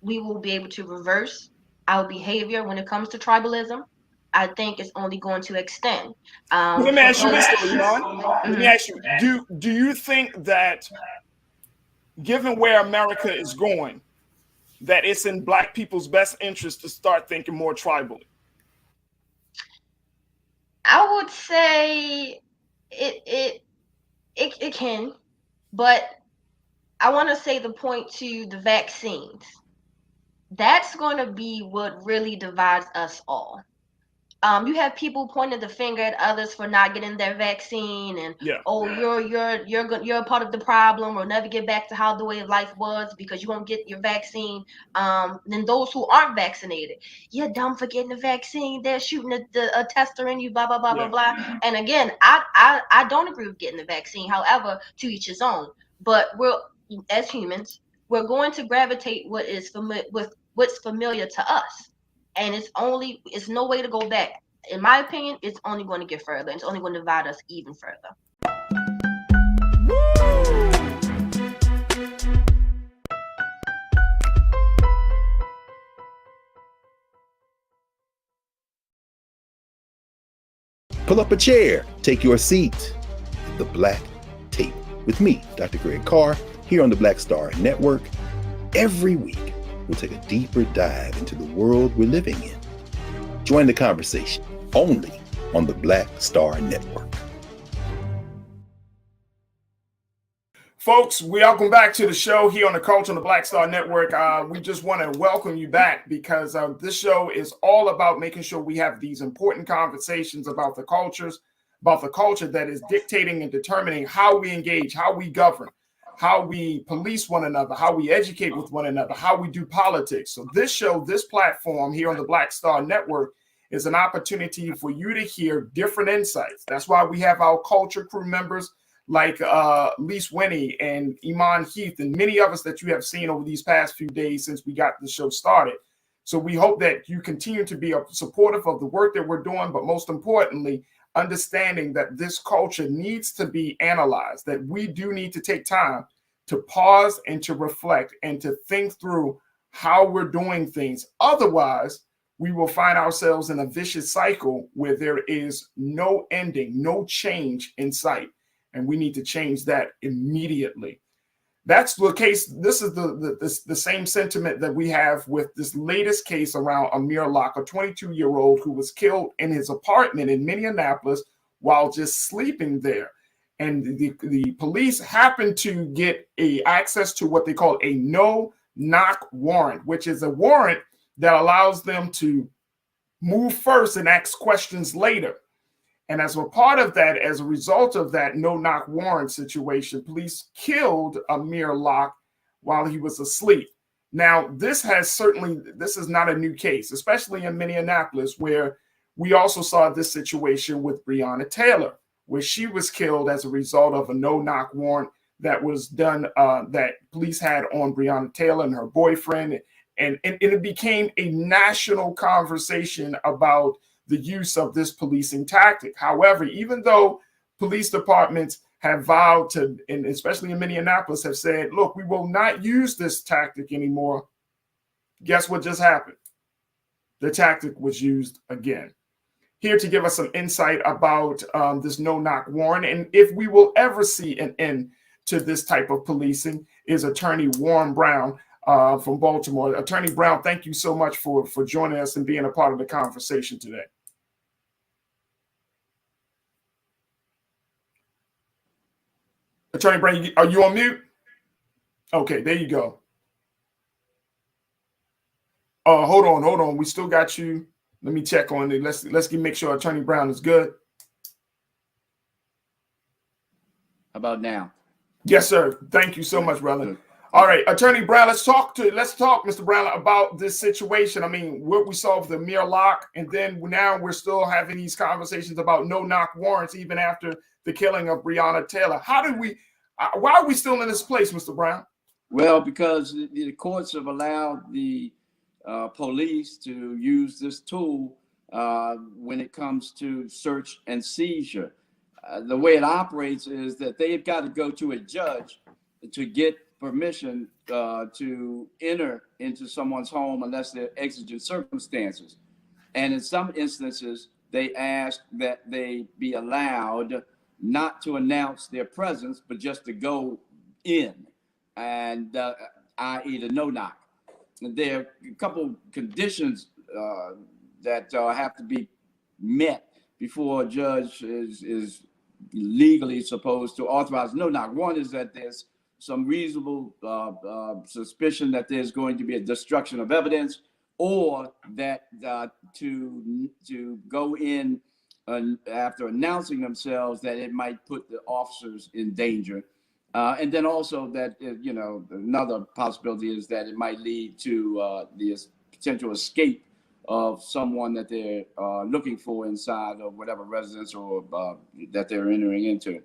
we will be able to reverse our behavior when it comes to tribalism. I think it's only going to extend. Let me ask you this, Iman. Let me ask you: Do you think that, given where America is going, that it's in Black people's best interest to start thinking more tribally? I would say it can, but I want to say the point to the vaccines. That's going to be what really divides us all. You have people pointing the finger at others for not getting their vaccine, and oh, you're a part of the problem, or never get back to how the way of life was because you won't get your vaccine. Then those who aren't vaccinated, you're dumb for getting the vaccine. They're shooting a tester in you, blah blah blah blah blah. And again, I don't agree with getting the vaccine. However, to each his own. But as humans, we're going to gravitate what's familiar to us. And it's no way to go back. In my opinion, it's only going to get further. It's only going to divide us even further. Pull up a chair, take your seat. The Black Tape with me, Dr. Greg Carr, here on the Black Star Network. Every week, we'll take a deeper dive into the world we're living in. Join the conversation only on the Black Star Network. Folks, welcome back to the show here on the Culture on the Black Star Network. We just want to welcome you back because this show is all about making sure we have these important conversations about the culture that is dictating and determining how we engage, how we govern, how we police one another, how we educate with one another, how we do politics. So this show, this platform here on the Black Star Network is an opportunity for you to hear different insights. That's why we have our culture crew members like Lise Winnie and Iman Heath and many others that you have seen over these past few days since we got the show started. So we hope that you continue to be supportive of the work that we're doing, but most importantly, understanding that this culture needs to be analyzed, that we do need to take time to pause and to reflect and to think through how we're doing things. Otherwise, we will find ourselves in a vicious cycle where there is no ending, no change in sight. And we need to change that immediately. That's the case. This is the same sentiment that we have with this latest case around Amir Locke, a 22-year-old who was killed in his apartment in Minneapolis while just sleeping there. And the police happened to get access to what they call a no-knock warrant, which is a warrant that allows them to move first and ask questions later. And as a part of that, as a result of that no-knock warrant situation, police killed Amir Locke while he was asleep. Now, this is not a new case, especially in Minneapolis, where we also saw this situation with Breonna Taylor, where she was killed as a result of a no-knock warrant that was done, that police had on Breonna Taylor and her boyfriend. And it became a national conversation about the use of this policing tactic. However, even though police departments have vowed to, and especially in Minneapolis, have said, look, we will not use this tactic anymore, guess what just happened? The tactic was used again. Here to give us some insight about this no-knock warrant and if we will ever see an end to this type of policing is Attorney Warren Brown from Baltimore. Attorney Brown, thank you so much for joining us and being a part of the conversation today. Attorney Brown, are you on mute? Okay, there you go. Hold on. We still got you. Let me check on it. Let's make sure Attorney Brown is good. How about now? Yes, sir. Thank you so much, brother. All right, Attorney Brown, let's talk, Mr. Brown, about this situation. I mean, what we saw with Amir Locke, and then now we're still having these conversations about no-knock warrants even after the killing of Breonna Taylor. Why are we still in this place, Mr. Brown? Well, because the courts have allowed the police to use this tool when it comes to search and seizure. The way it operates is that they've got to go to a judge to get permission to enter into someone's home unless there are exigent circumstances. And in some instances, they ask that they be allowed not to announce their presence, but just to go in, and i.e. the no-knock. There are a couple conditions that have to be met before a judge is legally supposed to authorize no-knock. One is that there's some reasonable suspicion that there's going to be a destruction of evidence, or that to go in after announcing themselves that it might put the officers in danger. And then also that, another possibility is that it might lead to the potential escape of someone that they're looking for inside of whatever residence or that they're entering into.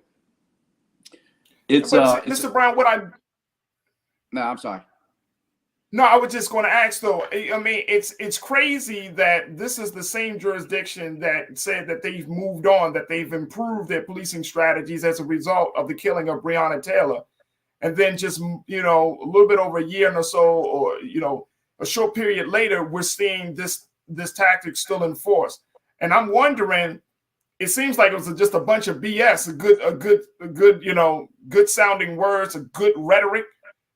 Mr. Brown, No, I'm sorry. No, I was just going to ask though. I mean, it's crazy that this is the same jurisdiction that said that they've moved on, that they've improved their policing strategies as a result of the killing of Breonna Taylor, and then just a little bit over a year or so, or a short period later, we're seeing this tactic still in force. And I'm wondering, it seems like it was just a bunch of BS, a good good sounding words, a good rhetoric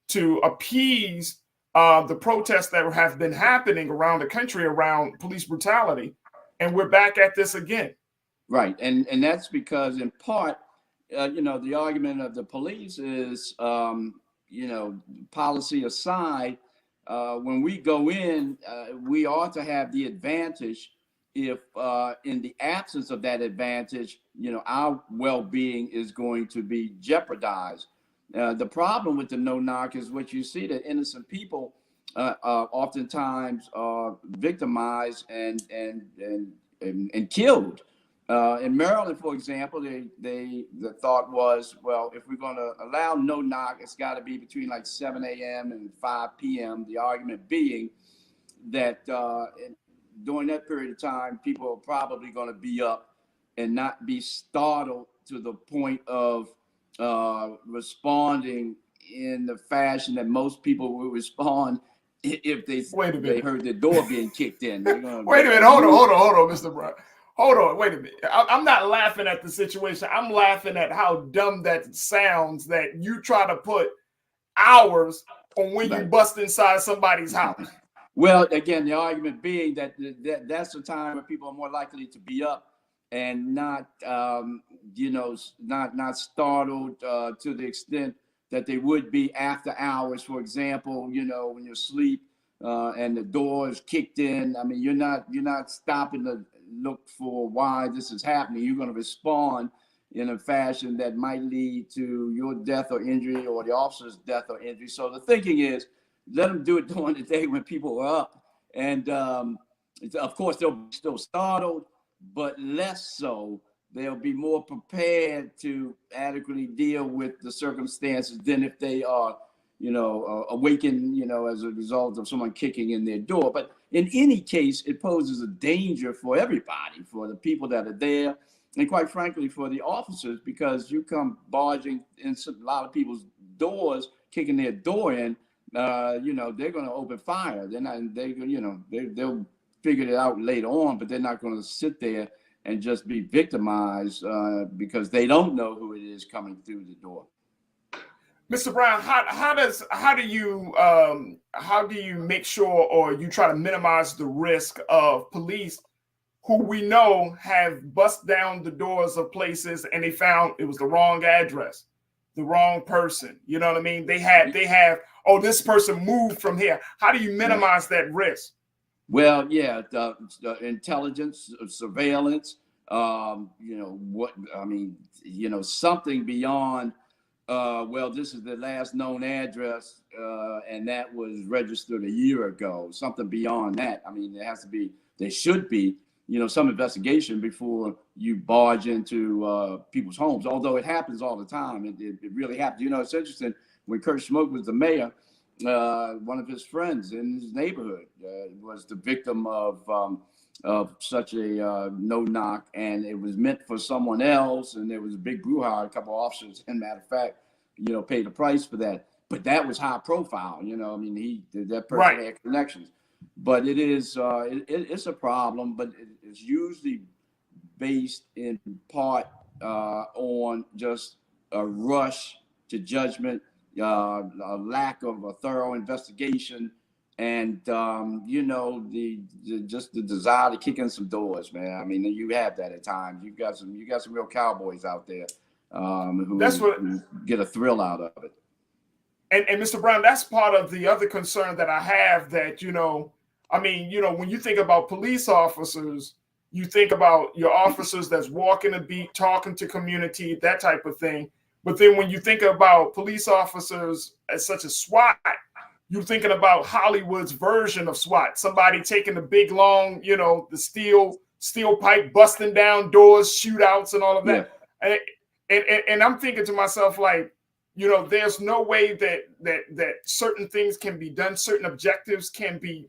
to appease the protests that have been happening around the country around police brutality, and we're back at this again. Right, and that's because in part, the argument of the police is, policy aside, when we go in, we ought to have the advantage. If in the absence of that advantage, our well-being is going to be jeopardized. The problem with the no-knock is what you see, that innocent people oftentimes are victimized and killed. In Maryland, for example, the thought was, well, if we're going to allow no-knock, it's got to be between like 7 a.m. and 5 p.m. The argument being that during that period of time, people are probably going to be up and not be startled to the point of responding in the fashion that most people would respond if they heard the door being kicked in. Wait a minute, hold on, Mr. Brown. Hold on, wait a minute. I'm not laughing at the situation. I'm laughing at how dumb that sounds, that you try to put hours on when you bust inside somebody's house. Well, again, the argument being that that's the time when people are more likely to be up and not, not startled to the extent that they would be after hours. For example, when you're asleep and the door is kicked in. I mean, you're not stopping to look for why this is happening. You're going to respond in a fashion that might lead to your death or injury, or the officer's death or injury. So the thinking is, let them do it during the day when people are up, and of course they'll be still startled, but less so they'll be more prepared to adequately deal with the circumstances than if they are, awakened, as a result of someone kicking in their door. But in any case, it poses a danger for everybody, for the people that are there, and quite frankly, for the officers, because you come barging in a lot of people's doors, kicking their door in, they're going to open fire. They'll figure it out later on, but they're not going to sit there and just be victimized because they don't know who it is coming through the door. Mr. Brown, how do you make sure, or you try to minimize the risk of police who we know have bust down the doors of places and they found it was the wrong address, the wrong person? You know what I mean? They have, oh, this person moved from here. How do you minimize that risk? Well, yeah, the intelligence, surveillance, something beyond, this is the last known address, and that was registered a year ago. Something beyond that. I mean, there should be, some investigation before you barge into people's homes, although it happens all the time. It really happens. It's interesting. When Kurt Schmoke was the mayor, one of his friends in his neighborhood was the victim of such a no-knock, and it was meant for someone else, and there was a big brouhaha. A couple of officers, as a matter of fact, paid the price for that. But that was high profile. That person had connections. But it is it's a problem, but it's usually based in part on just a rush to judgment, a lack of a thorough investigation, and just the desire to kick in some doors, man. I mean, you have that at times. You got some real cowboys out there who get a thrill out of it. And Mr. Brown, that's part of the other concern that I have, that, when you think about police officers, you think about your officers that's walking the beat, talking to community, that type of thing. But then when you think about police officers as such as SWAT, you're thinking about Hollywood's version of SWAT. Somebody taking the big, long, the steel pipe, busting down doors, shootouts and all of that. Yeah. And I'm thinking to myself, like, there's no way that certain things can be done, certain objectives can be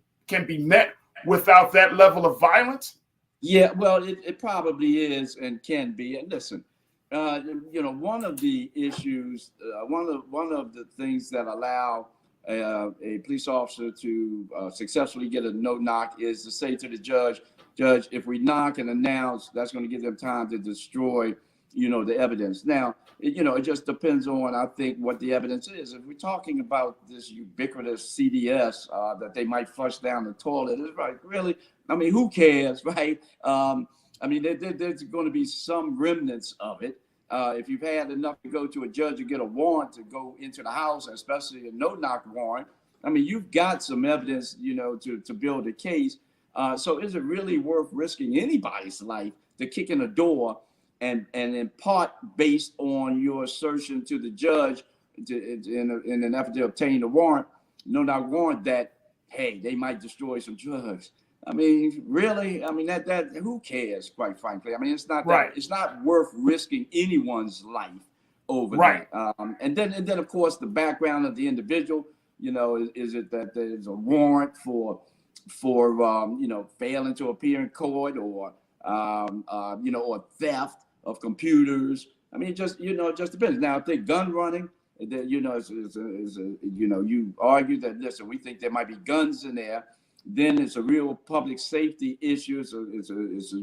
met without that level of violence. Yeah, well, it probably is and can be. And listen, one of the issues, one of the things that allow a police officer to successfully get a no-knock is to say to the judge, if we knock and announce, that's going to give them time to destroy, the evidence. Now, it just depends on, I think, what the evidence is. If we're talking about this ubiquitous CDS that they might flush down the toilet, it's like, really? I mean, who cares, right? There's going to be some remnants of it. If you've had enough to go to a judge and get a warrant to go into the house, especially a no-knock warrant, you've got some evidence, to build a case. So is it really worth risking anybody's life to kick in a door and in part based on your assertion to the judge in an effort to obtain a warrant, no-knock warrant, that, hey, they might destroy some drugs? I mean, really? I mean, that who cares, quite frankly? I mean, it's not right. It's not worth risking anyone's life over right. that. And then of course the background of the individual, is it that there's a warrant for failing to appear in court, or or theft of computers? I mean, it just depends. Now, I think gun running, you argue that, listen, we think there might be guns in there. Then it's a real public safety issue. It's a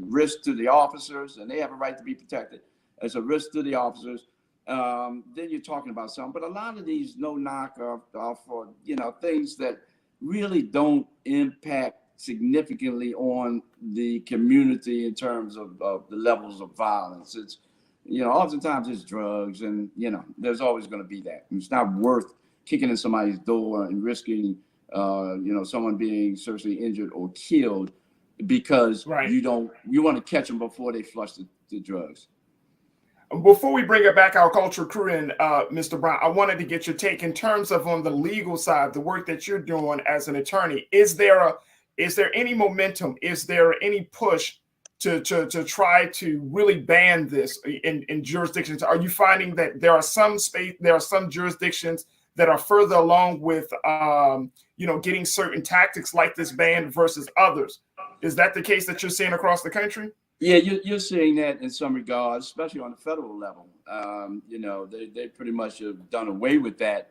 risk to the officers, and they have a right to be protected. It's a risk to the officers. Then you're talking about something. But a lot of these no-knock are for things that really don't impact significantly on the community in terms of the levels of violence. It's oftentimes it's drugs, and there's always going to be that. It's not worth kicking in somebody's door and risking someone being seriously injured or killed because right. you want to catch them before they flush the drugs. Before we bring it back our cultural crew in, Mr. Brown, I wanted to get your take in terms of, on the legal side, the work that you're doing as an attorney. Is there any momentum? Is there any push to try to really ban this in jurisdictions? Are you finding that there are some jurisdictions that are further along with getting certain tactics like this banned versus others? Is that the case that you're seeing across the country? Yeah, you're seeing that in some regards, especially on the federal level. They pretty much have done away with that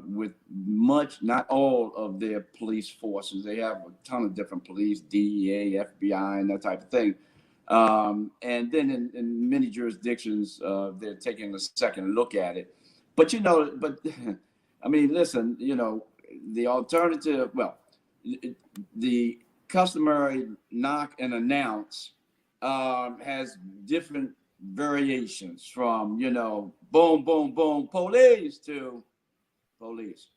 with not all of their police forces. They have a ton of different police, DEA, FBI, and that type of thing. And then in many jurisdictions, they're taking a second look at it. But I mean, listen, the alternative, the customary knock and announce has different variations from, boom, boom, boom, police to police.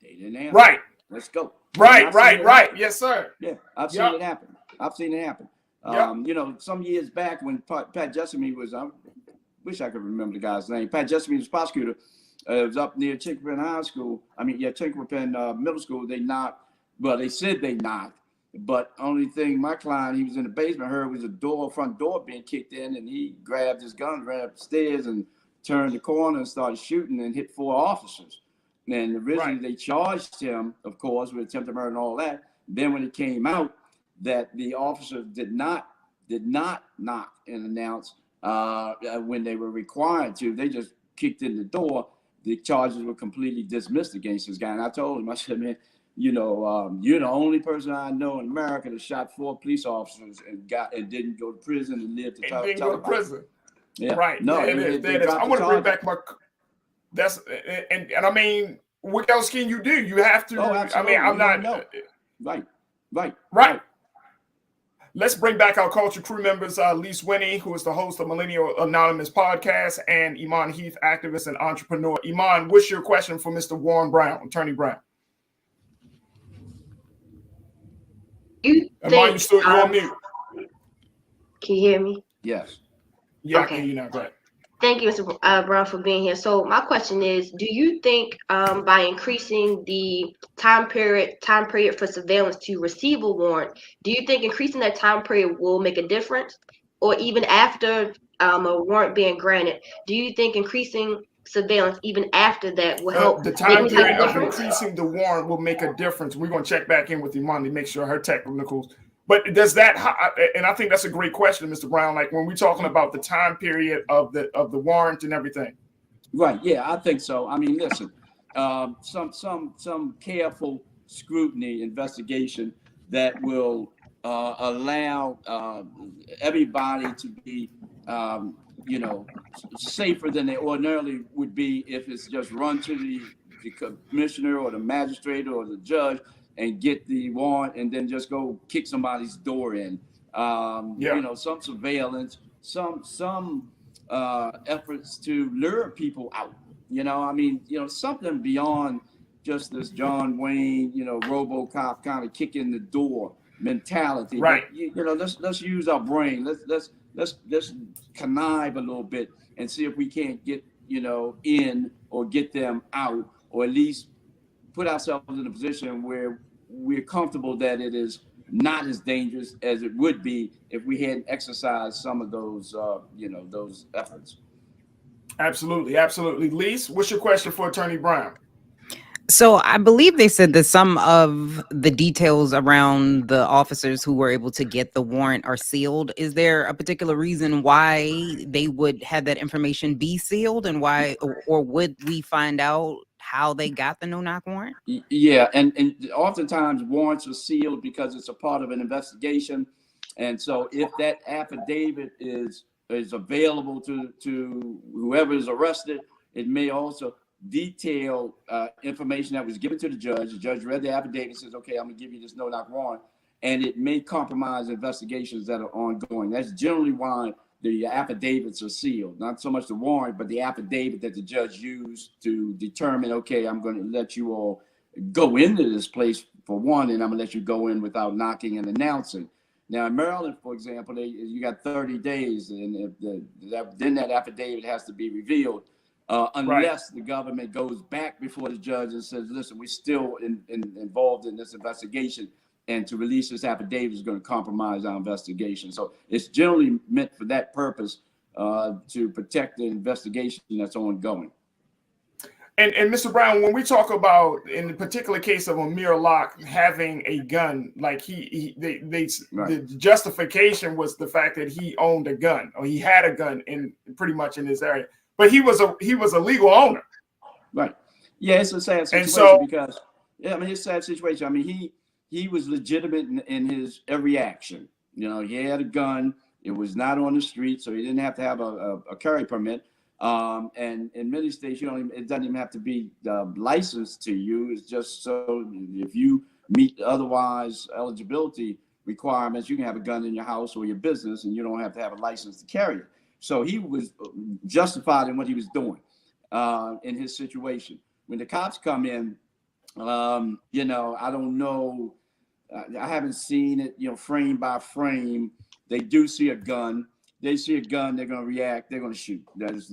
They didn't answer. Right. Let's go. Right. Yes, sir. Yeah, I've seen it happen. Some years back when Pat Jessamine was, I wish I could remember the guy's name. Pat Jessamine was prosecutor. It was up near Chinquapin High School. Chinquapin Middle School. They said they knocked. But only thing my client, he was in the basement, heard was a front door being kicked in, and he grabbed his gun, ran upstairs, and turned the corner and started shooting and hit 4 officers. And originally they charged him, of course, with attempted murder and all that. Then when it came out that the officers did not knock and announce when they were required to, they just kicked in the door. The charges were completely dismissed against this guy. And I told him, I said, man, you're the only person I know in America that shot 4 police officers and didn't go to prison and lived to tell didn't go to prison. Yeah. Right. No, it is. I want to bring back and I mean, what else can you do? You have to. Oh, absolutely. I mean, I'm not. Right. Let's bring back our culture crew members, Lise Winnie, who is the host of Millennial Anonymous podcast, and Iman Heath, activist and entrepreneur. Iman, what's your question for Mr. Warren Brown, Attorney Brown? You're on mute. Can you hear me? Yes. Yeah, okay. I can hear you now. Go ahead. Thank you, Mr. Brown, for being here. So my question is, do you think by increasing the time period for surveillance to receive a warrant, do you think increasing that time period will make a difference? Or even after a warrant being granted, do you think increasing surveillance even after that will help? The time period of increasing the warrant will make a difference. We're going to check back in with Iman to make sure her technicals. But does that, and I think that's a great question, Mr. Brown, like when we're talking about the time period of the warrant and everything. Right. Yeah, I think so. I mean, listen, some careful scrutiny, investigation that will allow everybody to be, safer than they ordinarily would be if it's just run to the commissioner or the magistrate or the judge and get the warrant and then just go kick somebody's door in. Some surveillance, some efforts to lure people out. Something beyond just this John Wayne, RoboCop kind of kicking the door mentality. Right. But, let's use our brain. Let's connive a little bit and see if we can't get in or get them out, or at least put ourselves in a position where we're comfortable that it is not as dangerous as it would be if we hadn't exercised some of those, those efforts. Absolutely. Lise, what's your question for Attorney Brown? So I believe they said that some of the details around the officers who were able to get the warrant are sealed. Is there a particular reason why they would have that information be sealed, and why, or would we find out how they got the no-knock warrant? Yeah, and oftentimes warrants are sealed because it's a part of an investigation. And so if that affidavit is available to whoever is arrested, it may also detail information that was given to the judge. The judge read the affidavit and says, okay, I'm gonna give you this no-knock warrant. And it may compromise investigations that are ongoing. That's generally why the affidavits are sealed. Not so much the warrant, but the affidavit that the judge used to determine, okay, I'm gonna let you all go into this place for one, and I'm gonna let you go in without knocking and announcing. Now in Maryland, for example, you got 30 days, and then that affidavit has to be revealed. Unless the government goes back before the judge and says, listen, we're still involved in this investigation, and to release this affidavit is going to compromise our investigation. So it's generally meant for that purpose, to protect the investigation that's ongoing. And Mr. Brown, when we talk about, in the particular case of Amir Locke having a gun, like the justification was the fact that he owned a gun, or he had a gun in pretty much in his area, but he was a legal owner. Right. Yeah, it's a sad situation, and so, because it's a sad situation. I mean, he was legitimate in his every action. You know, he had a gun. It was not on the street, so he didn't have to have a carry permit. And in many states, it doesn't even have to be licensed to you. It's just so if you meet otherwise eligibility requirements, you can have a gun in your house or your business, and you don't have to have a license to carry it. So he was justified in what he was doing in his situation. When the cops come in, I don't know. I haven't seen it, frame by frame. They do see a gun. They see a gun, they're going to react, they're going to shoot. That's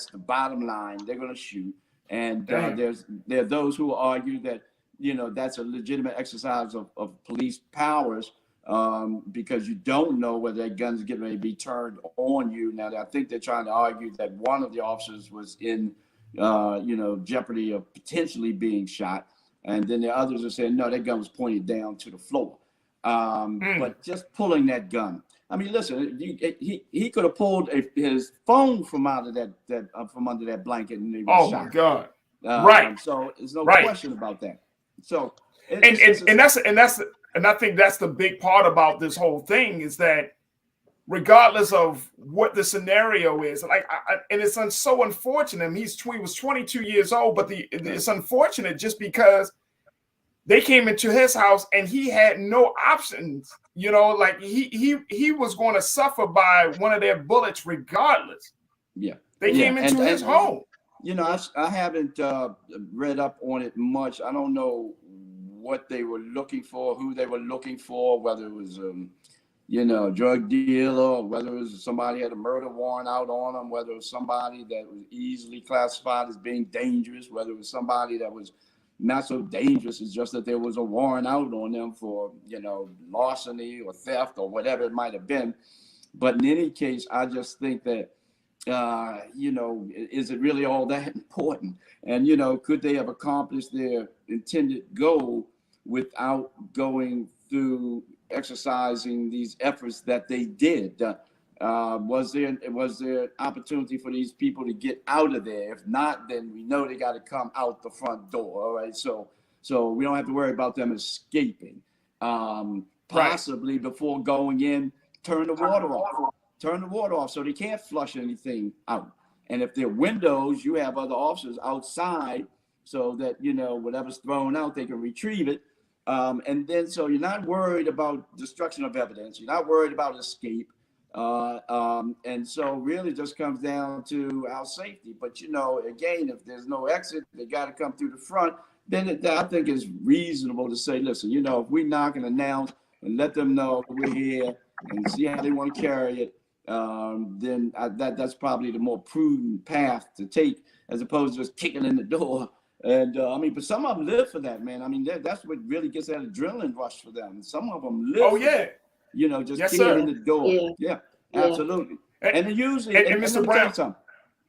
the bottom line. They're going to shoot. And there are those who argue that, that's a legitimate exercise of police powers, because you don't know whether that gun's getting ready to be turned on you. Now, I think they're trying to argue that one of the officers was in, jeopardy of potentially being shot. And then the others are saying, no, that gun was pointed down to the floor. But just pulling that gun. I mean, listen, he could have pulled his phone from out of from under that blanket, and he was shot. My God! Right. So there's no question about that. So and I think that's the big part about this whole thing, is that regardless of what the scenario is, and it's so unfortunate. He was 22 years old, but it's unfortunate just because they came into his house and he had no options. He was going to suffer by one of their bullets regardless. Yeah. They came into his home. I haven't read up on it much. I don't know what they were looking for, who they were looking for, whether it was, a drug dealer, or whether it was somebody had a murder warrant out on them, whether it was somebody that was easily classified as being dangerous, whether it was somebody that was not so dangerous. It's just that there was a warrant out on them for, larceny or theft or whatever it might have been. But in any case, I just think that, is it really all that important? And, could they have accomplished their intended goal without going through exercising these efforts that they did? Was there opportunity for these people to get out of there? If not, then we know they got to come out the front door. All right. So we don't have to worry about them escaping. Possibly before going in, turn the water off so they can't flush anything out. And if there are windows, you have other officers outside so that, whatever's thrown out, they can retrieve it. And then, so you're not worried about destruction of evidence. You're not worried about escape. And so really just comes down to our safety. But, again, if there's no exit, they got to come through the front. Then I think it's reasonable to say, listen, if we knock and announce and let them know we're here and see how they want to carry it, then that's probably the more prudent path to take, as opposed to just kicking in the door. And but some of them live for that, man. I mean, that's what really gets that adrenaline rush for them. Some of them live. Oh yeah. Just kicking in the door. Yeah, absolutely. And usually, and Mr. Brown,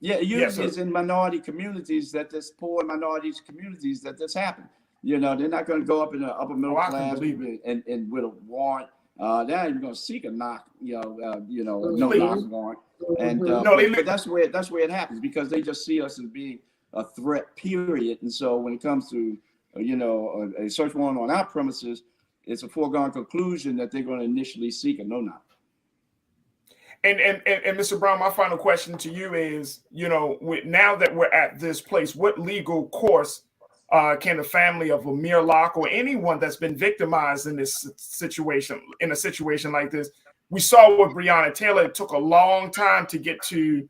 it's in minority communities that this poor minorities communities that this happens. They're not going to go up in the upper middle class and with a warrant. They're not even going to seek a knock, no knock warrant. And but that's where it happens, because they just see us as being a threat, period. And so when it comes to a search warrant on our premises, it's a foregone conclusion that they're going to initially seek a no knock. And Mr. Brown, my final question to you is, now that we're at this place, what legal course can the family of Amir Locke or anyone that's been victimized in this situation, in a situation like this? We saw with Breonna Taylor, it took a long time to get to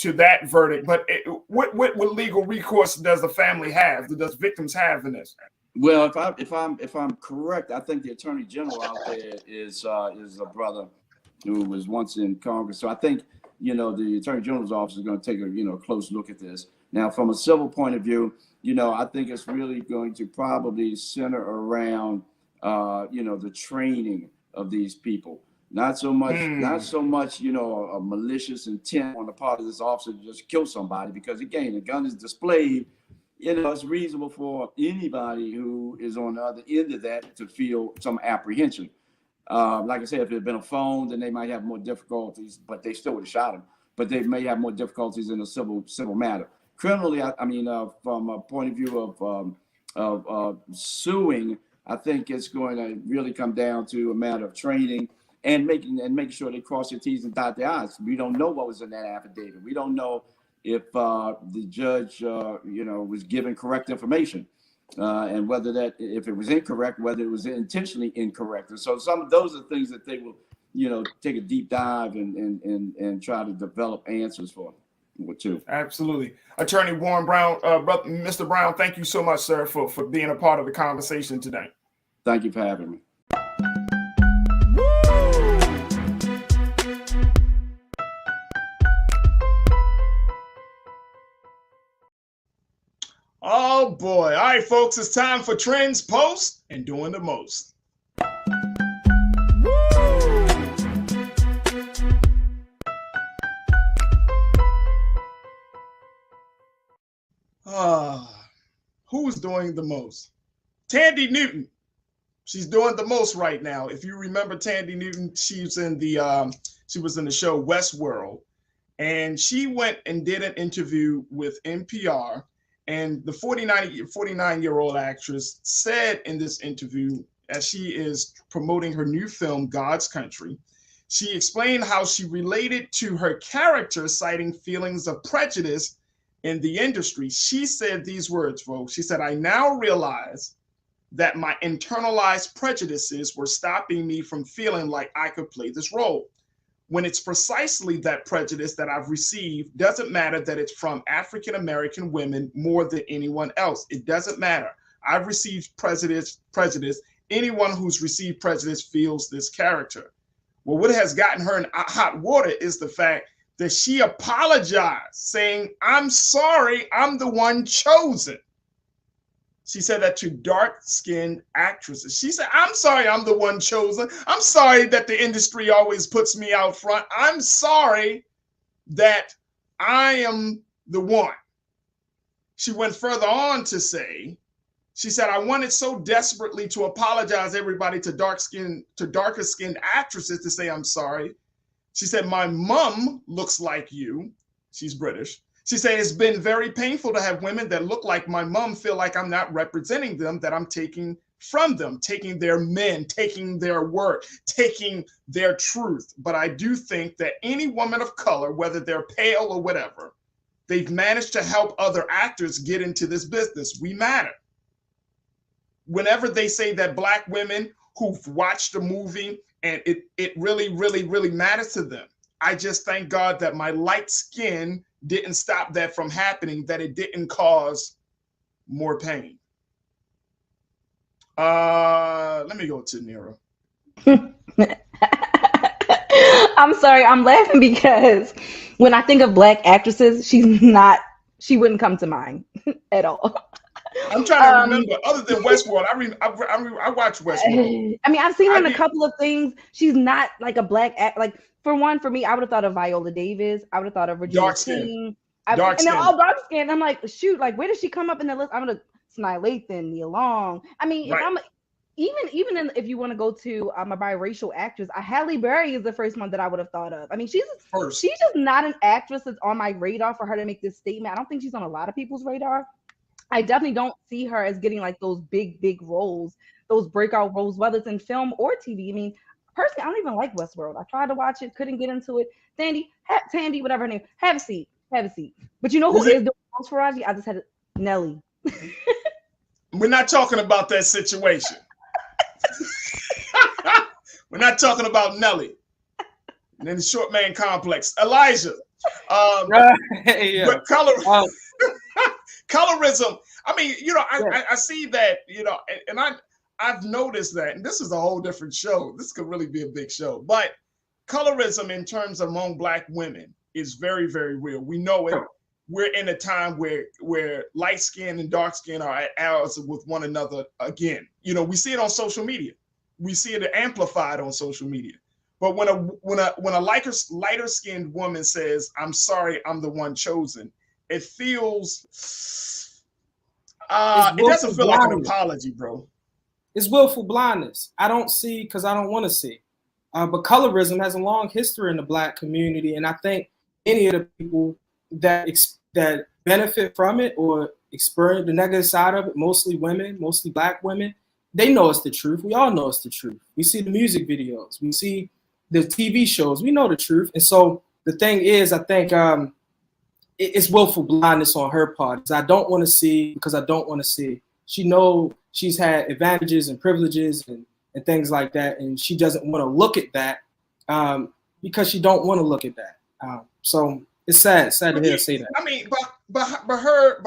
that verdict. But what legal recourse does the family have? Does victims have in this? Well, if I'm correct, I think the Attorney General out there is a brother who was once in Congress. So I think the Attorney General's office is going to take a close look at this. Now, from a civil point of view, I think it's really going to probably center around the training of these people. Not so much, a malicious intent on the part of this officer to just kill somebody, because again, the gun is displayed. It's reasonable for anybody who is on the other end of that to feel some apprehension. Like I said, if it had been a phone, then they might have more difficulties, but they still would have shot him. But they may have more difficulties in a civil matter. Criminally, from a point of view of suing, I think it's going to really come down to a matter of training and making sure they cross their T's and dot their I's. We don't know what was in that affidavit. We don't know if the judge, was given correct information, and whether if it was incorrect, whether it was intentionally incorrect. And so some of those are things that they will, take a deep dive and try to develop answers for too. Absolutely. Attorney Warren Brown, Mr. Brown, thank you so much, sir, for being a part of the conversation today. Thank you for having me. Oh boy. All right, folks, it's time for Trends, Post, and Doing the Most. Who's doing the most? Tandy Newton. She's doing the most right now. If you remember Tandy Newton, she was in the show Westworld, and she went and did an interview with NPR. And the 49-year-old actress said in this interview, as she is promoting her new film, God's Country, she explained how she related to her character, citing feelings of prejudice in the industry. She said these words, folks. She said, "I now realize that my internalized prejudices were stopping me from feeling like I could play this role. When it's precisely that prejudice that I've received, doesn't matter that it's from African-American women more than anyone else. It doesn't matter. I've received prejudice. Anyone who's received prejudice feels this character." Well, what has gotten her in hot water is the fact that she apologized, saying, "I'm sorry, I'm the one chosen." She said that to dark-skinned actresses. She said, "I'm sorry, I'm the one chosen. I'm sorry that the industry always puts me out front. I'm sorry that I am the one." She went further on to say, she said, "I wanted so desperately to apologize everybody to darker-skinned actresses to say I'm sorry." She said, "My mom looks like you." She's British. She said, "It's been very painful to have women that look like my mom feel like I'm not representing them, that I'm taking from them, taking their men, taking their work, taking their truth. But I do think that any woman of color, whether they're pale or whatever, they've managed to help other actors get into this business. We matter." Whenever they say that Black women who've watched a movie and it really, really, really matters to them, I just thank God that my light skin didn't stop that from happening, that it didn't cause more pain. Let me go to Nero. I'm sorry, I'm laughing because when I think of Black actresses, she wouldn't come to mind at all. I'm trying to remember, other than Westworld, I watch Westworld. I mean, I've seen her in a couple of things. She's not like a Black act. Like, for me, I would have thought of Viola Davis. I would have thought of Regina King. And they're all dark skinned. I'm like, shoot, like, where does she come up in the list? I'm gonna Sanaa Lathan, Nia Long. I mean, right. If you want to go to a biracial actress, Halle Berry is the first one that I would have thought of. I mean, she's just not an actress that's on my radar for her to make this statement. I don't think she's on a lot of people's radar. I definitely don't see her as getting like those big roles, those breakout roles, whether it's in film or TV. I mean, personally, I don't even like Westworld. I tried to watch it, couldn't get into it. Tandy, whatever her name, have a seat. But you know who is doing the most, Farajii? I just had Nelly. We're not talking about that situation. We're not talking about Nelly. And then the short man complex. Elijah. But colorism. I mean, I see that, and I've noticed that, and this is a whole different show. This could really be a big show. But colorism in terms among Black women is very, very real. We know it. we're in a time where light skin and dark skin are at odds with one another again. You know, we see it on social media. We see it amplified on social media. But when a lighter skinned woman says, "I'm sorry, I'm the one chosen," it feels it doesn't feel like an apology, bro. It's willful blindness. I don't see because I don't want to see. But colorism has a long history in the Black community, and I think any of the people that benefit from it or experience the negative side of it, mostly women, mostly Black women, they know it's the truth. We all know it's the truth. We see the music videos, we see the TV shows, we know the truth. And so the thing is, I think it's willful blindness on her part. I don't want to see because I don't want to see. She knows she's had advantages and privileges and things like that, and she doesn't want to look at that because she don't want to look at that. So it's sad to hear her say that. I mean, by her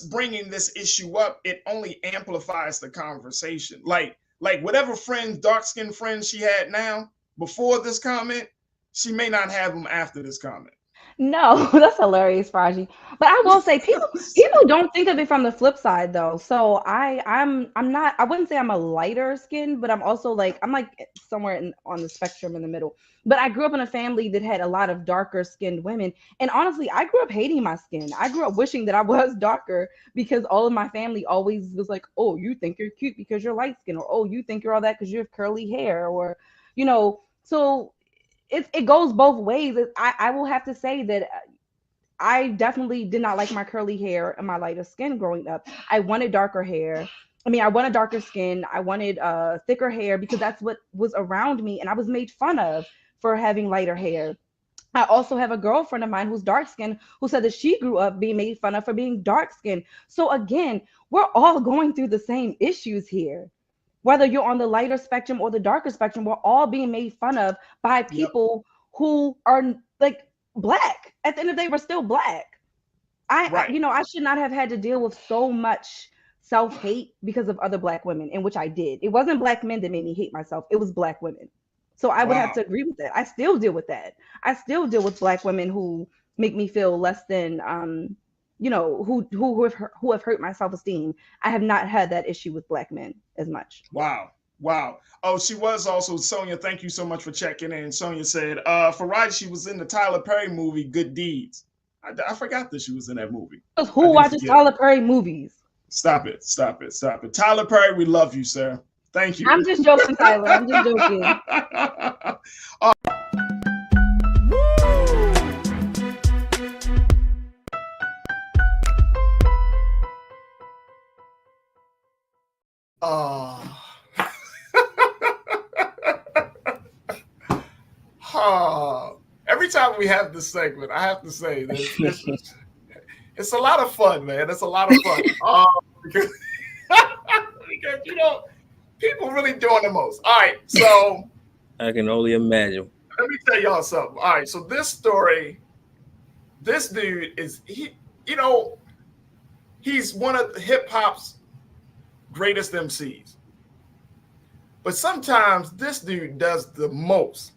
bringing this issue up, it only amplifies the conversation. Like whatever dark-skinned friends she had now before this comment, she may not have them after this comment. No, that's hilarious, Farajii. But I will say people don't think of it from the flip side though. So I'm not, I wouldn't say I'm a lighter skin, but I'm also I'm like somewhere on the spectrum in the middle. But I grew up in a family that had a lot of darker skinned women. And honestly, I grew up hating my skin. I grew up wishing that I was darker because all of my family always was like, "Oh, you think you're cute because you're light skinned," or "Oh, you think you're all that because you have curly hair," or, you know, so it goes both ways. I will have to say that I definitely did not like my curly hair and my lighter skin growing up. I wanted darker hair. I mean, I wanted darker skin. I wanted thicker hair because that's what was around me. And I was made fun of for having lighter hair. I also have a girlfriend of mine who's dark skinned who said that she grew up being made fun of for being dark skinned. So again, we're all going through the same issues here. Whether you're on the lighter spectrum or the darker spectrum, we're all being made fun of by people who are like Black. At the end of the day, we're still Black. I should not have had to deal with so much self-hate because of other Black women, in which I did. It wasn't Black men that made me hate myself. It was Black women. So I would have to agree with that. I still deal with that. I still deal with Black women who make me feel less than, who have hurt my self-esteem. I have not had that issue with Black men as much. Wow. Oh, she was also, Sonia, thank you so much for checking in. Sonia said, Farajii, she was in the Tyler Perry movie, Good Deeds. I forgot that she was in that movie. Who watches Tyler Perry movies? Stop it. Tyler Perry, we love you, sir. Thank you. I'm just joking, Tyler. I'm just joking. Every time we have this segment, I have to say this it's a lot of fun, man. It's a lot of fun. Because people really doing the most. All right, so I can only imagine. Let me tell y'all something. All right, so this story, this dude he's one of hip hop's greatest MCs. But sometimes this dude does the most.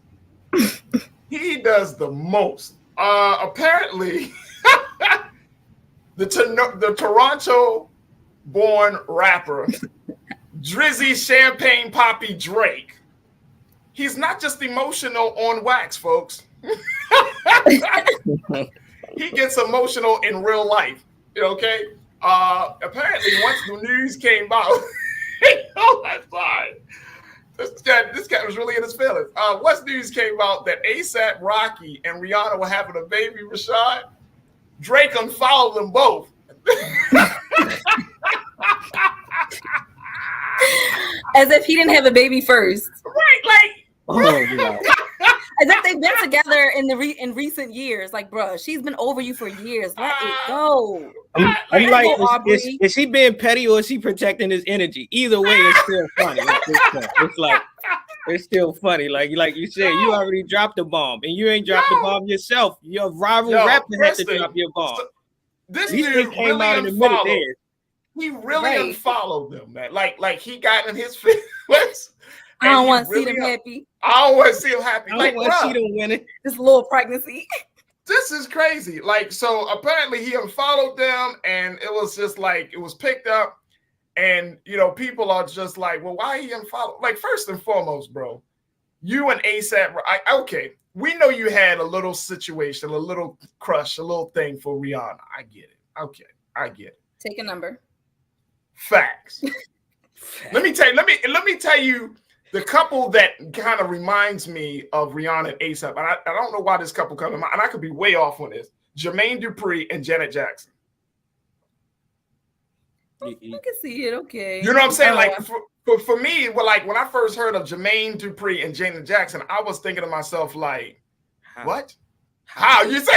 He does the most. Apparently, the Toronto-born rapper Drizzy Champagne Poppy Drake. He's not just emotional on wax, folks. He gets emotional in real life. Okay. Apparently, once the news came out, I'm sorry. This guy was really in his feelings. Once news came out that A$AP Rocky and Rihanna were having a baby, Rashad, Drake unfollowed them both. As if he didn't have a baby first. Right, as if they've been together in recent years. Like, bruh, she's been over you for years. Let it go. I'm like, is she being petty or is she protecting his energy? Either way, it's still funny. It's still funny. Like you said, you already dropped the bomb, and you ain't dropped the bomb yourself. Your rival rapper had to drop your bomb. This dude came out in a minute there. He really unfollowed them, man. Like he got in his feelings. I don't want to see them happy. I don't want to see them happy. I don't want to see them winning. This little pregnancy. This is crazy. Like, so apparently he unfollowed them, and it was just like it was picked up, and people are just like, well, why he unfollowed? Like, first and foremost, bro, you and ASAP. Okay, we know you had a little situation, a little crush, a little thing for Rihanna. I get it. Okay, I get it. Take a number. Facts. Let me tell you the couple that kind of reminds me of Rihanna and ASAP. And I don't know why this couple comes to mind, and I could be way off on this. Jermaine Dupri and Janet Jackson. I can see it. Okay. You know what I'm saying? Like for me, well, like when I first heard of Jermaine Dupri and Janet Jackson, I was thinking to myself, like, what? How you say?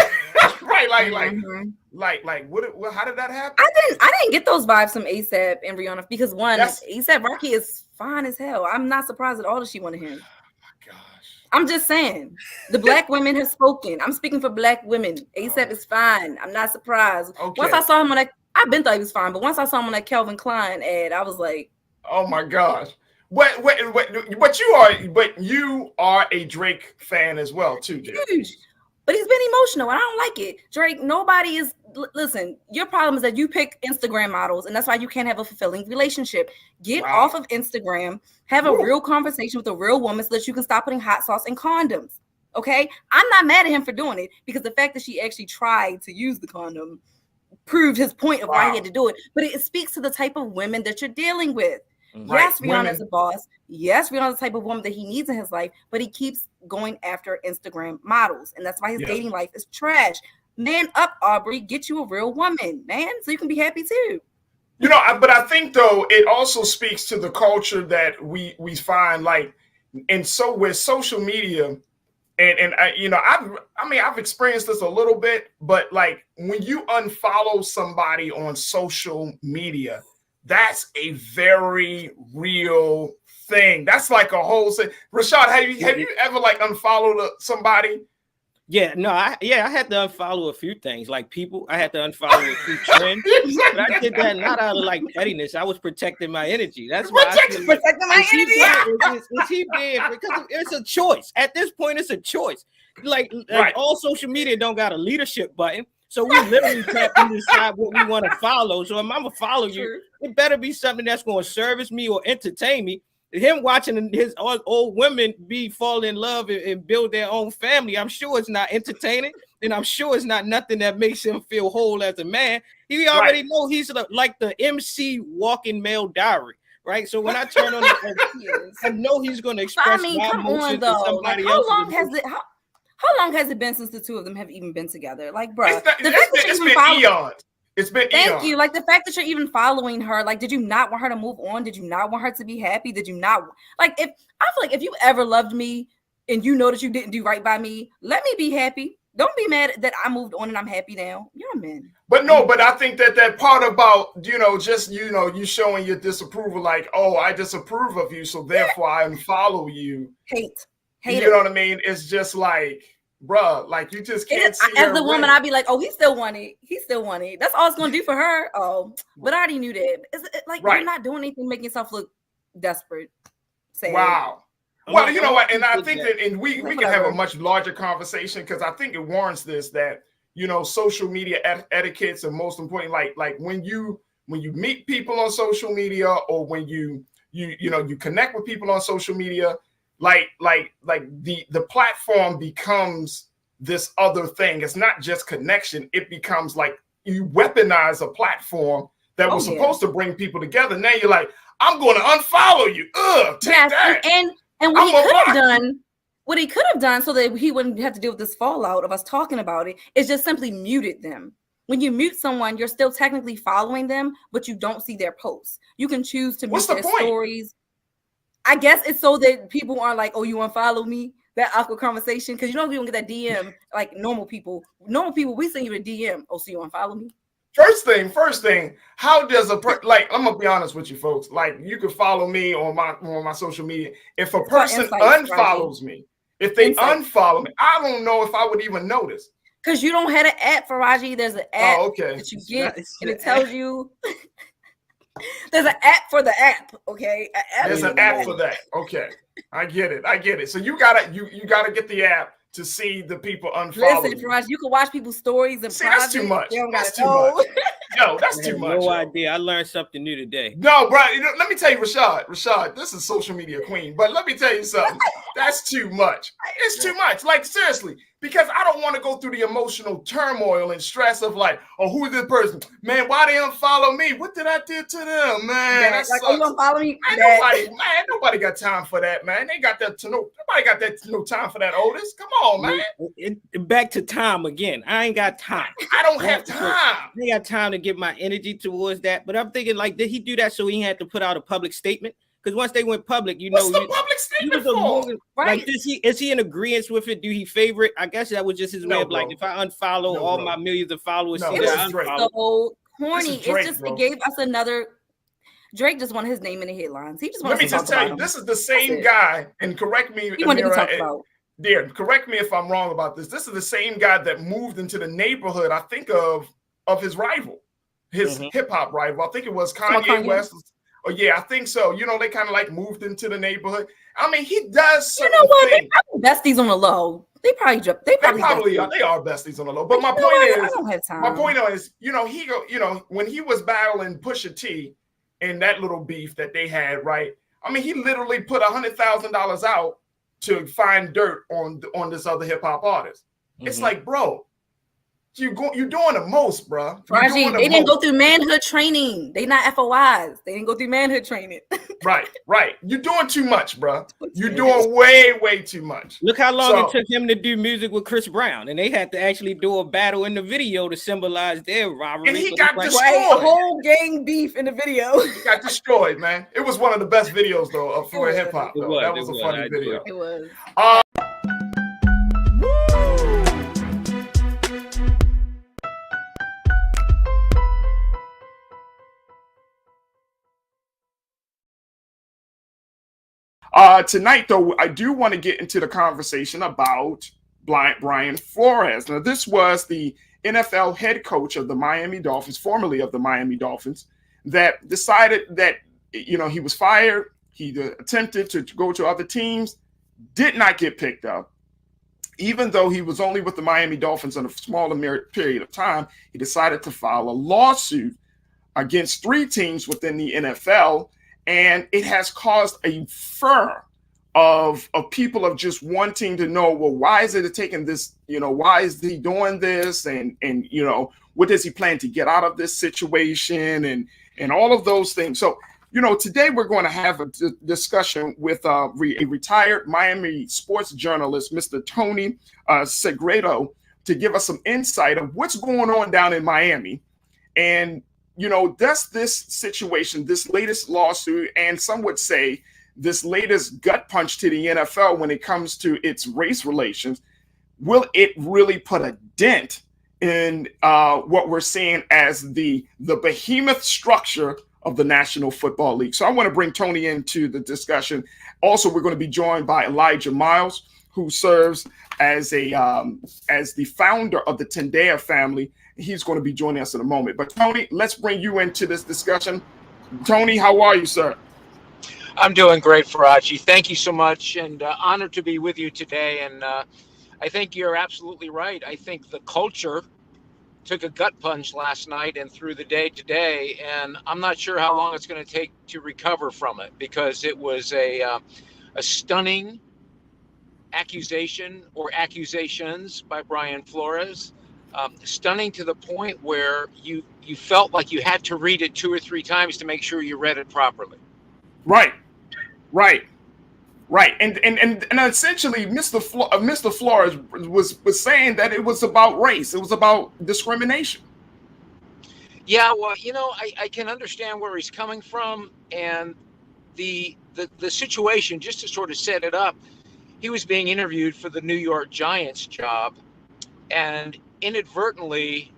Right? Like, what? How did that happen? I didn't get those vibes from ASAP and Rihanna because ASAP Rocky is fine as hell. I'm not surprised at all that she wanted him. Oh my gosh. I'm just saying, the black women have spoken. I'm speaking for black women. ASAP is fine. I'm not surprised. Okay. Once I saw him on that, I've been thought he was fine, but once I saw him on that Calvin Klein ad, I was like, oh my gosh. But you are a Drake fan as well, too, Jay. Huge. But he's been emotional, and I don't like it. Drake, nobody is. Listen, your problem is that you pick Instagram models, and that's why you can't have a fulfilling relationship. Get off of Instagram, have a real conversation with a real woman so that you can stop putting hot sauce in condoms. Okay? I'm not mad at him for doing it because the fact that she actually tried to use the condom proved his point of why he had to do it. But it speaks to the type of women that you're dealing with. Right. Yes, Rihanna's a boss. Yes, Rihanna's the type of woman that he needs in his life, but he keeps going after Instagram models, and that's why his dating life is trash. Man up, Aubrey. Get you a real woman, man, so you can be happy too. But I think though it also speaks to the culture that we find, like, and so with social media, and I've experienced this a little bit, but like when you unfollow somebody on social media, that's a very real thing. That's like a whole thing. Rashad, have you ever like unfollowed somebody? Yeah, no, I had to unfollow a few things, like people. I had to unfollow a few trends, but I did that not out of like pettiness. I was protecting my energy. That's why protecting my energy. Is he being, because it's a choice. At this point, it's a choice. Like all social media don't got a leadership button. So we literally tap and decide what we want to follow. So if I'm gonna follow you, it better be something that's going to service me or entertain me. Him watching his old women fall in love and build their own family, I'm sure it's not entertaining, and I'm sure it's not nothing that makes him feel whole as a man. He already know he's like the MC walking male diary, right? So when I turn on I know he's going to express my emotions to somebody else. How long has it been since the two of them have even been together? Like, bro, it's been eons. It's been Thank you. Like the fact that you're even following her, like, did you not want her to move on? Did you not want her to be happy? Did you not like I feel like if you ever loved me and you know that you didn't do right by me, let me be happy. Don't be mad that I moved on and I'm happy now. You're a man. But no, but I think that part about, you showing your disapproval, like, oh, I disapprove of you, so therefore I unfollow you. Hate. You know what I mean? It's just like, bruh, like you just can't see as the woman, I'd be like, oh, he still want it. That's all it's gonna do for her. Oh, but I already knew that. It's like you're not doing anything, making yourself look desperate. Wow. Well, you know what, and I think that, and we can have a much larger conversation because I think it warrants this, that social media etiquettes, and most importantly, like when you meet people on social media, or when you connect with people on social media. Like the platform becomes this other thing. It's not just connection. It becomes like you weaponize a platform that was supposed to bring people together. Now you're like, I'm going to unfollow you. Take that. And what he could have done so that he wouldn't have to deal with this fallout of us talking about it is just simply muted them. When you mute someone, you're still technically following them, but you don't see their posts. You can choose to mute their stories. I guess it's so that people aren't like, oh, you unfollow me, that awkward conversation. Because we don't get that DM like normal people. Normal people, we send you a DM. Oh, so you unfollow me? First thing, how does I'm gonna be honest with you folks. Like, you can follow me on my social media. If a person unfollows me, if they unfollow me, I don't know if I would even notice. Because you don't have an app, Farajii. There's an app that you get, and it tells you. There's an app for the app, okay? There's an app for that. Okay. I get it. So you gotta get the app to see the people unfollow. Listen, Farajii, you can watch people's stories and that's too much. That's too much. Yo, that's too much. No idea. I learned something new today. No, bro. Let me tell you, Rashad, this is social media queen. But let me tell you something. That's too much. It's too much. Like, seriously. Because I don't want to go through the emotional turmoil and stress of like, oh, who is this person? Man, why they unfollow me? What did I do to them, man? Yeah, like, oh, you unfollow me? Nobody got time for that, man. Nobody got no time for that, Otis. Come on, man. Back to time again. I ain't got time. I don't have time. I ain't got time to give my energy towards that. But I'm thinking, like, did he do that so he had to put out a public statement? Because once they went public, what's the public statement for? Right? Like, is he in agreement with it? Do he favor it? I guess that was just his way of like, if I unfollow all my millions of followers, it was so corny. Drake, it gave us another. Drake just wanted his name in the headlines. He just wanted. Let me just tell you, this is the same guy, and correct me. He wanted to be talked about. Dear, correct me if I'm wrong about this. This is the same guy that moved into the neighborhood. I think of his rival, his hip hop rival. I think it was Kanye West. Oh yeah, I think so. You know, they kind of like moved into the neighborhood. I mean, he does. You know what? They probably besties on the low. They probably are. They are besties on the low. But my point is, I don't have time. My point is, when he was battling Pusha T in that little beef that they had, right? I mean, he literally put $100,000 out to find dirt on this other hip hop artist. It's like, bro. You're doing the most, bro. Farajii, they didn't go through manhood training. They not FOIs. They didn't go through manhood training. Right. You're doing too much, bro. You're doing way too much. Look how long it took him to do music with Chris Brown, and they had to actually do a battle in the video to symbolize their rivalry. And he got destroyed. A whole gang beef in the video. He got destroyed, man. It was one of the best videos though for hip hop. That was a funny video. It was. Tonight, though, I do want to get into the conversation about Brian Flores. Now, this was the NFL head coach of the Miami Dolphins, formerly of the Miami Dolphins, that decided that, he was fired. He attempted to go to other teams, did not get picked up. Even though he was only with the Miami Dolphins in a smaller period of time, he decided to file a lawsuit against 3 teams within the NFL. And it has caused a furor of people of just wanting to know, well, why is it taking this? Why is he doing this? And what does he plan to get out of this situation? And all of those things. So, today we're going to have a discussion with a retired Miami sports journalist, Mr. Tony Segredo, to give us some insight of what's going on down in Miami. And does this situation, this latest lawsuit, and some would say this latest gut punch to the NFL when it comes to its race relations, will it really put a dent in what we're seeing as the behemoth structure of the National Football League? So I want to bring Tony into the discussion. Also, we're going to be joined by Elijah Miles, who serves as the founder of the Tendea family. He's going to be joining us in a moment. But Tony, let's bring you into this discussion. Tony, how are you, sir? I'm doing great, Farajii. Thank you so much, and honored to be with you today. And I think you're absolutely right. I think the culture took a gut punch last night and through the day today, and I'm not sure how long it's going to take to recover from it, because it was a stunning accusation or accusations by Brian Flores. Stunning to the point where you felt like you had to read it 2 or 3 times to make sure you read it properly. Right. And essentially, Mr. Flores was saying that it was about race. It was about discrimination. Yeah, well, I can understand where he's coming from, and the situation, just to sort of set it up, he was being interviewed for the New York Giants job, and inadvertently,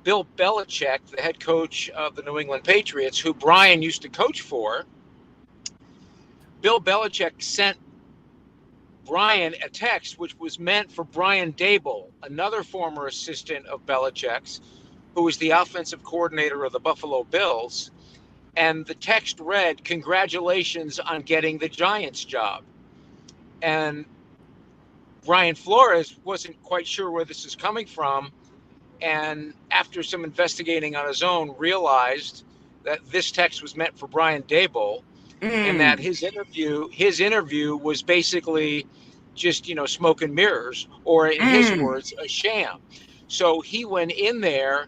Bill Belichick, the head coach of the New England Patriots, who Brian used to coach for, Bill Belichick sent Brian a text which was meant for Brian Daboll, another former assistant of Belichick's, who was the offensive coordinator of the Buffalo Bills. And the text read, "Congratulations on getting the Giants job." And Brian Flores wasn't quite sure where this is coming from, and after some investigating on his own, realized that this text was meant for Brian Daboll, and that his interview was basically just, smoke and mirrors, or in his words, a sham. So he went in there.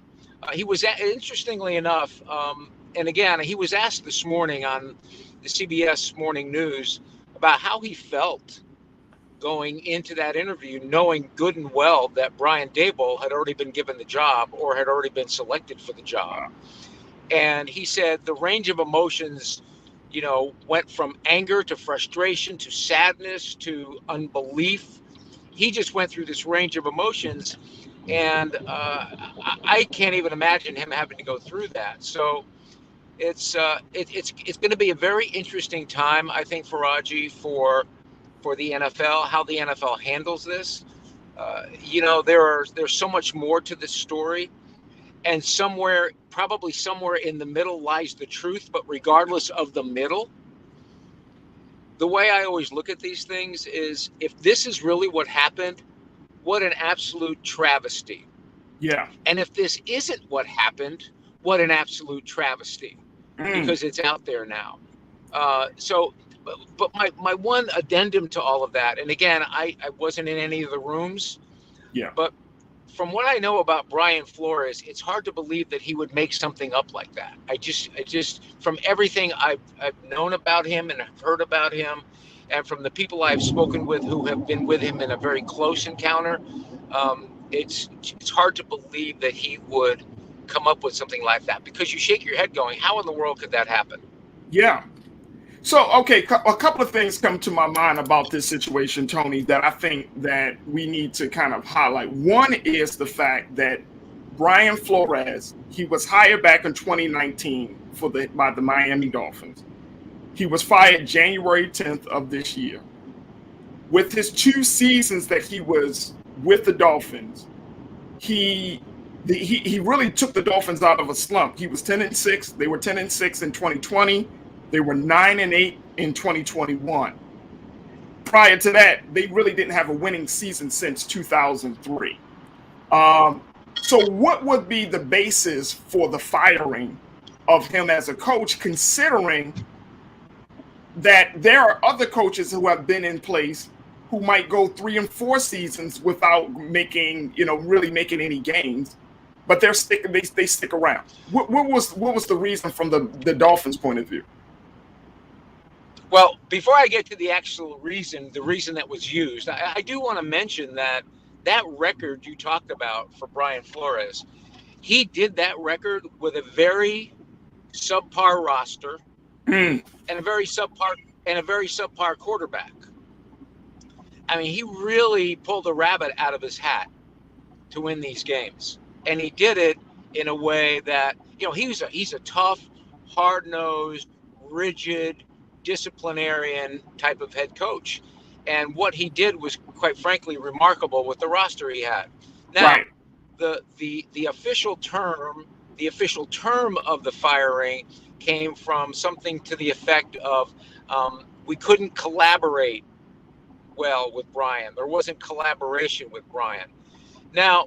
He was, interestingly enough, and again, he was asked this morning on the CBS Morning News about how he felt going into that interview, knowing good and well that Brian Daboll had already been given the job or had already been selected for the job. And he said the range of emotions, went from anger to frustration to sadness to unbelief. He just went through this range of emotions, and I can't even imagine him having to go through that. So it's going to be a very interesting time, I think, Farajii, for the NFL, how the NFL handles this. There's so much more to this story, and probably somewhere in the middle lies the truth. But regardless of the middle, the way I always look at these things is, if this is really what happened, what an absolute travesty. Yeah. And if this isn't what happened, what an absolute travesty, because it's out there now. But my one addendum to all of that, and again, I wasn't in any of the rooms. Yeah. But from what I know about Brian Flores, it's hard to believe that he would make something up like that. I just from everything I've known about him and have heard about him, and from the people I've spoken with who have been with him in a very close encounter, it's hard to believe that he would come up with something like that, because you shake your head going, how in the world could that happen? Yeah. So, okay, a couple of things come to my mind about this situation, Tony, that I think that we need to kind of highlight. One is the fact that Brian Flores, he was hired back in 2019 by the Miami Dolphins. He was fired January 10th of this year. With his 2 seasons that he was with the Dolphins, he really took the Dolphins out of a slump. He was 10-6. They were 10-6 in 2020. They were 9-8 in 2021. Prior to that, they really didn't have a winning season since 2003. So what would be the basis for the firing of him as a coach, considering that there are other coaches who have been in place who might go 3 and 4 seasons without really making any gains, but they stick around. What was the reason from the Dolphins' point of view? Well, before I get to the actual reason, the reason that was used, I do want to mention that record you talked about for Brian Flores, he did that record with a very subpar roster and a very subpar quarterback. I mean, he really pulled a rabbit out of his hat to win these games, and he did it in a way that, he's a tough, hard-nosed, rigid, disciplinarian type of head coach, and what he did was, quite frankly, remarkable with the roster he had. Now, right. the official term of the firing came from something to the effect of we couldn't collaborate well with Brian. There wasn't collaboration with Brian. Now,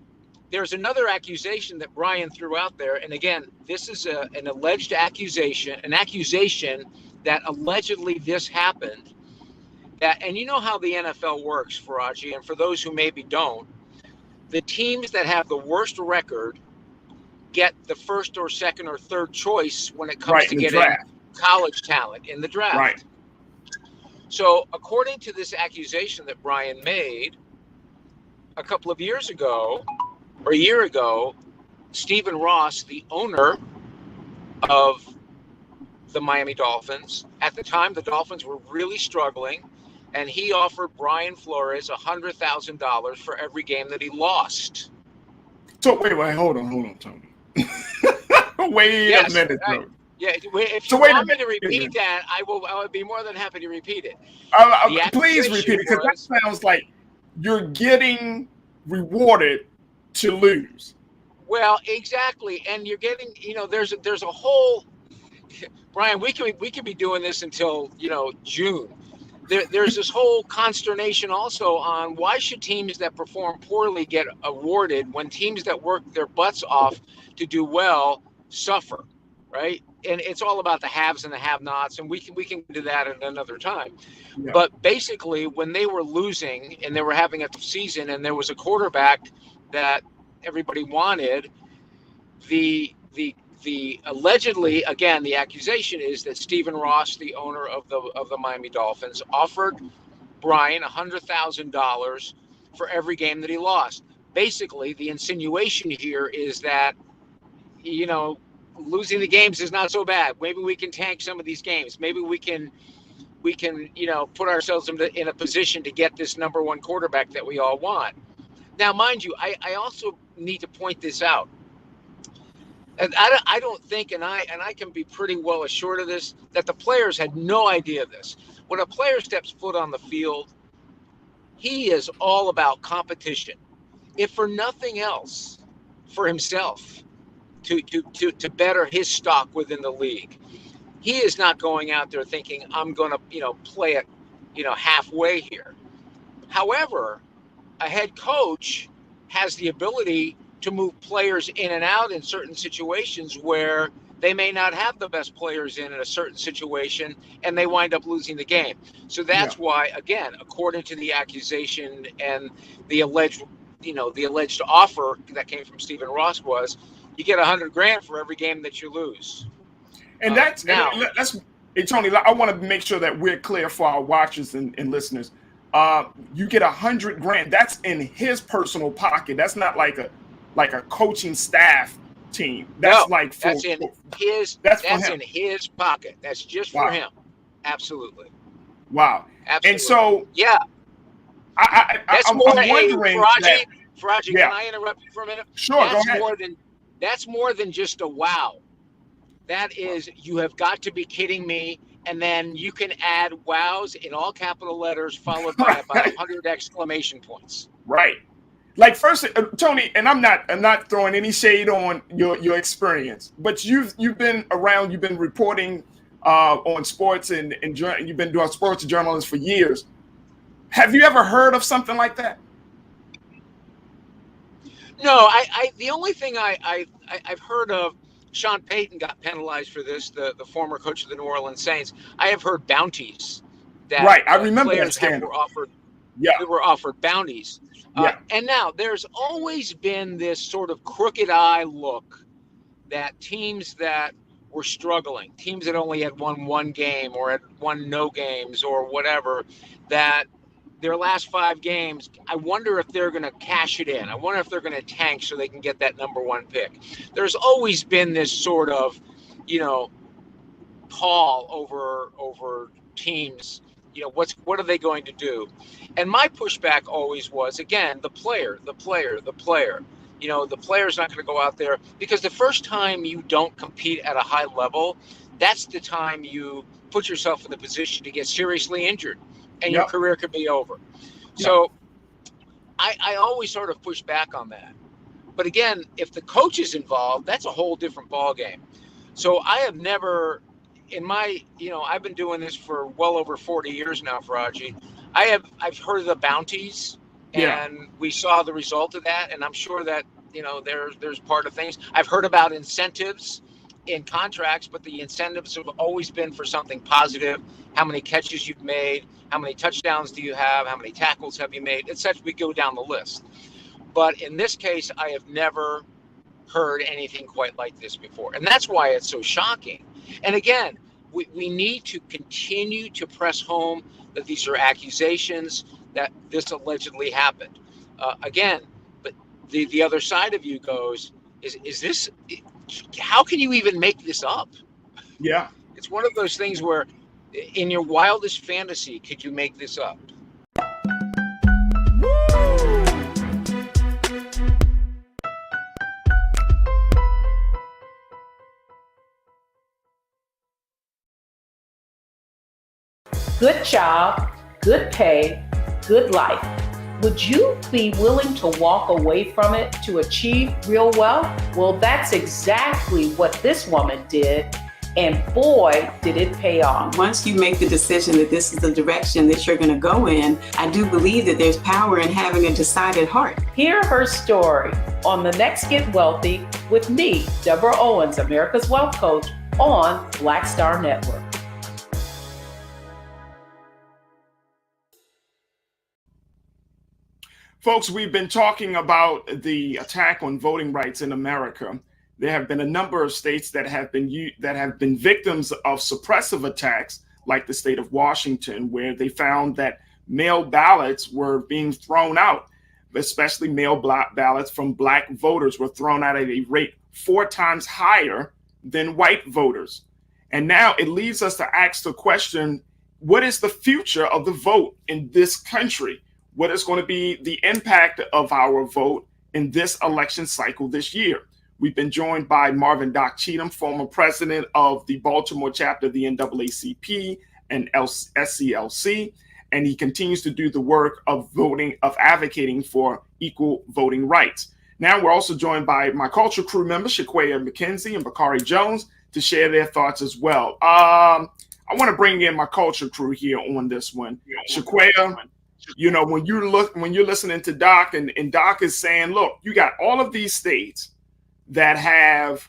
there's another accusation that Brian threw out there, and again, this is an alleged accusation, that allegedly this happened. And you know how the NFL works, Farajii, and for those who maybe don't, the teams that have the worst record get the first or second or third choice when it comes to getting college talent in the draft. Right. So according to this accusation that Brian made a couple of years ago, or a year ago, Stephen Ross, the owner of the Miami Dolphins, at the time the Dolphins were really struggling, and he offered Brian Flores $100,000 for every game that he lost. So wait, hold on, Tony. Wait a minute, Tony. Yeah, if you want me to repeat that, I would be more than happy to repeat it. Please repeat it, because that sounds like you're getting rewarded to lose. Well, exactly, and you're getting, there's a whole, Brian, we could be doing this until June. there's this whole consternation also on why should teams that perform poorly get awarded when teams that work their butts off to do well suffer, right? And it's all about the haves and the have-nots, and we can do that at another time. Yeah. But basically, when they were losing and they were having a tough season, and there was a quarterback that everybody wanted, the allegedly, again, the accusation is that Stephen Ross, the owner of the Miami Dolphins, offered Brian $100,000 for every game that he lost. Basically, the insinuation here is that, you know, losing the games is not so bad. Maybe we can tank some of these games. Maybe we can, you know, put ourselves in a position to get this number one quarterback that we all want. Now, mind you, I also need to point this out. And I don't think, and I can be pretty well assured of this, that the players had no idea of this. When a player steps foot on the field, he is all about competition. If for nothing else, for himself, to better his stock within the league. He is not going out there thinking, I'm going to, you know, play it, you know, halfway here. However, a head coach has the ability to move players in and out in certain situations where they may not have the best players in a certain situation, and they wind up losing the game. So that's why, again, according to the accusation and the alleged offer that came from Stephen Ross was, you get $100,000 for every game that you lose. And that's hey, Tony, I want to make sure that we're clear for our watchers and listeners. You get $100,000. That's in his personal pocket. That's not like a coaching staff team. That's in his pocket. That's just for him. Absolutely. Wow. Absolutely. And so I'm wondering. Farajii, can I interrupt you for a minute? Sure, go ahead. That's more than just a wow. That is, you have got to be kidding me. And then you can add wows in all capital letters followed by about 100 exclamation points. Right. Like first, Tony, and I'm not throwing any shade on your experience, but you've been around, you've been reporting on sports and you've been doing sports journalism for years. Have you ever heard of something like that? No, the only thing I've heard of, Sean Payton got penalized for this, the former coach of the New Orleans Saints. I have heard bounties that I remember players that were offered bounties. And now there's always been this sort of crooked eye look that teams that were struggling, teams that only had won one game or had won no games or whatever, that their last 5 games, I wonder if they're going to cash it in. I wonder if they're going to tank so they can get that number one pick. There's always been this sort of, you know, pall over teams. You know, what are they going to do? And my pushback always was, again, the player. You know, the player's not going to go out there, because the first time you don't compete at a high level, that's the time you put yourself in the position to get seriously injured. And your career could be over. So I always sort of push back on that. But again, if the coach is involved, that's a whole different ballgame. So I have never, I've been doing this for well over 40 years now, Farajii. I've heard of the bounties, and we saw the result of that. And I'm sure that, you know, there's part of things. I've heard about incentives in contracts, but the incentives have always been for something positive. How many catches you've made, how many touchdowns do you have, how many tackles have you made, etc. We go down the list. But in this case, I have never heard anything quite like this before. And that's why it's so shocking. And again, we need to continue to press home that these are accusations, that this allegedly happened. Again, but the other side of you goes, is this, how can you even make this up? Yeah. It's one of those things where in your wildest fantasy, could you make this up? Good job, good pay, good life. Would you be willing to walk away from it to achieve real wealth? Well, that's exactly what this woman did, And boy, did it pay off. Once you make the decision that this is the direction that you're going to go in, I do believe that there's power in having a decided heart. Hear her story on The Next Get Wealthy with me, Deborah Owens, America's Wealth Coach, on Black Star Network. Folks, we've been talking about the attack on voting rights in America. There have been a number of states that have been victims of suppressive attacks, like the state of Washington, where they found that mail ballots were being thrown out, especially mail ballots from Black voters were thrown out at a rate 4 times higher than white voters. And now it leaves us to ask the question, what is the future of the vote in this country? What is going to be the impact of our vote in this election cycle this year? We've been joined by Marvin Doc Cheatham, former president of the Baltimore chapter of the NAACP and SCLC, and he continues to do the work of advocating for equal voting rights. Now we're also joined by my culture crew members, Shaquaya McKenzie and Bakari Jones, to share their thoughts as well. I want to bring in my culture crew here on this one. Shaquaya, you know, when you're listening to Doc, and Doc is saying, look, you got all of these states that have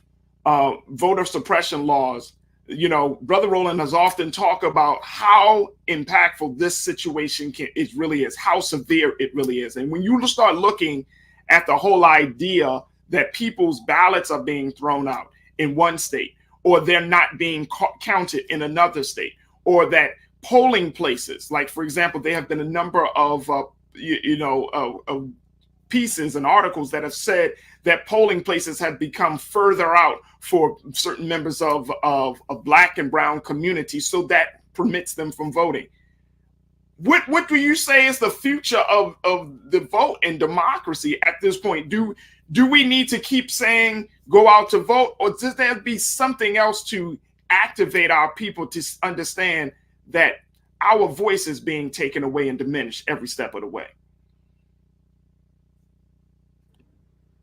voter suppression laws. You know, Brother Roland has often talked about how impactful this situation really is, how severe it really is. And when you start looking at the whole idea that people's ballots are being thrown out in one state, or they're not being counted in another state, or that polling places, like, for example, there have been a number of pieces and articles that have said that polling places have become further out for certain members of Black and brown communities, so that permits them from voting. What do you say is the future of the vote and democracy at this point? Do we need to keep saying go out to vote, or does there be something else to activate our people to understand that our voice is being taken away and diminished every step of the way?